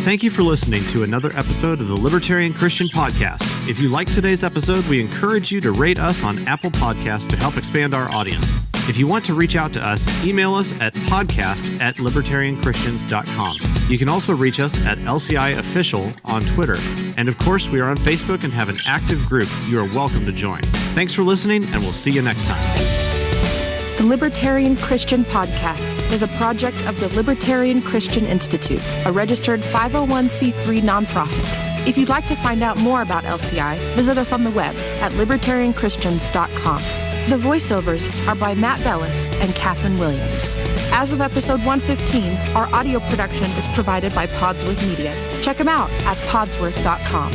Thank you for listening to another episode of the Libertarian Christian Podcast. If you liked today's episode, we encourage you to rate us on Apple Podcasts to help expand our audience. If you want to reach out to us, email us at podcast@libertarianchristians.com. You can also reach us at LCI Official on Twitter. And of course, we are on Facebook and have an active group you are welcome to join. Thanks for listening, and we'll see you next time. The Libertarian Christian Podcast is a project of the Libertarian Christian Institute, a registered 501c3 nonprofit. If you'd like to find out more about LCI, visit us on the web at libertarianchristians.com. The voiceovers are by Matt Bellis and Catherine Williams. As of episode 115, our audio production is provided by Podsworth Media. Check them out at podsworth.com.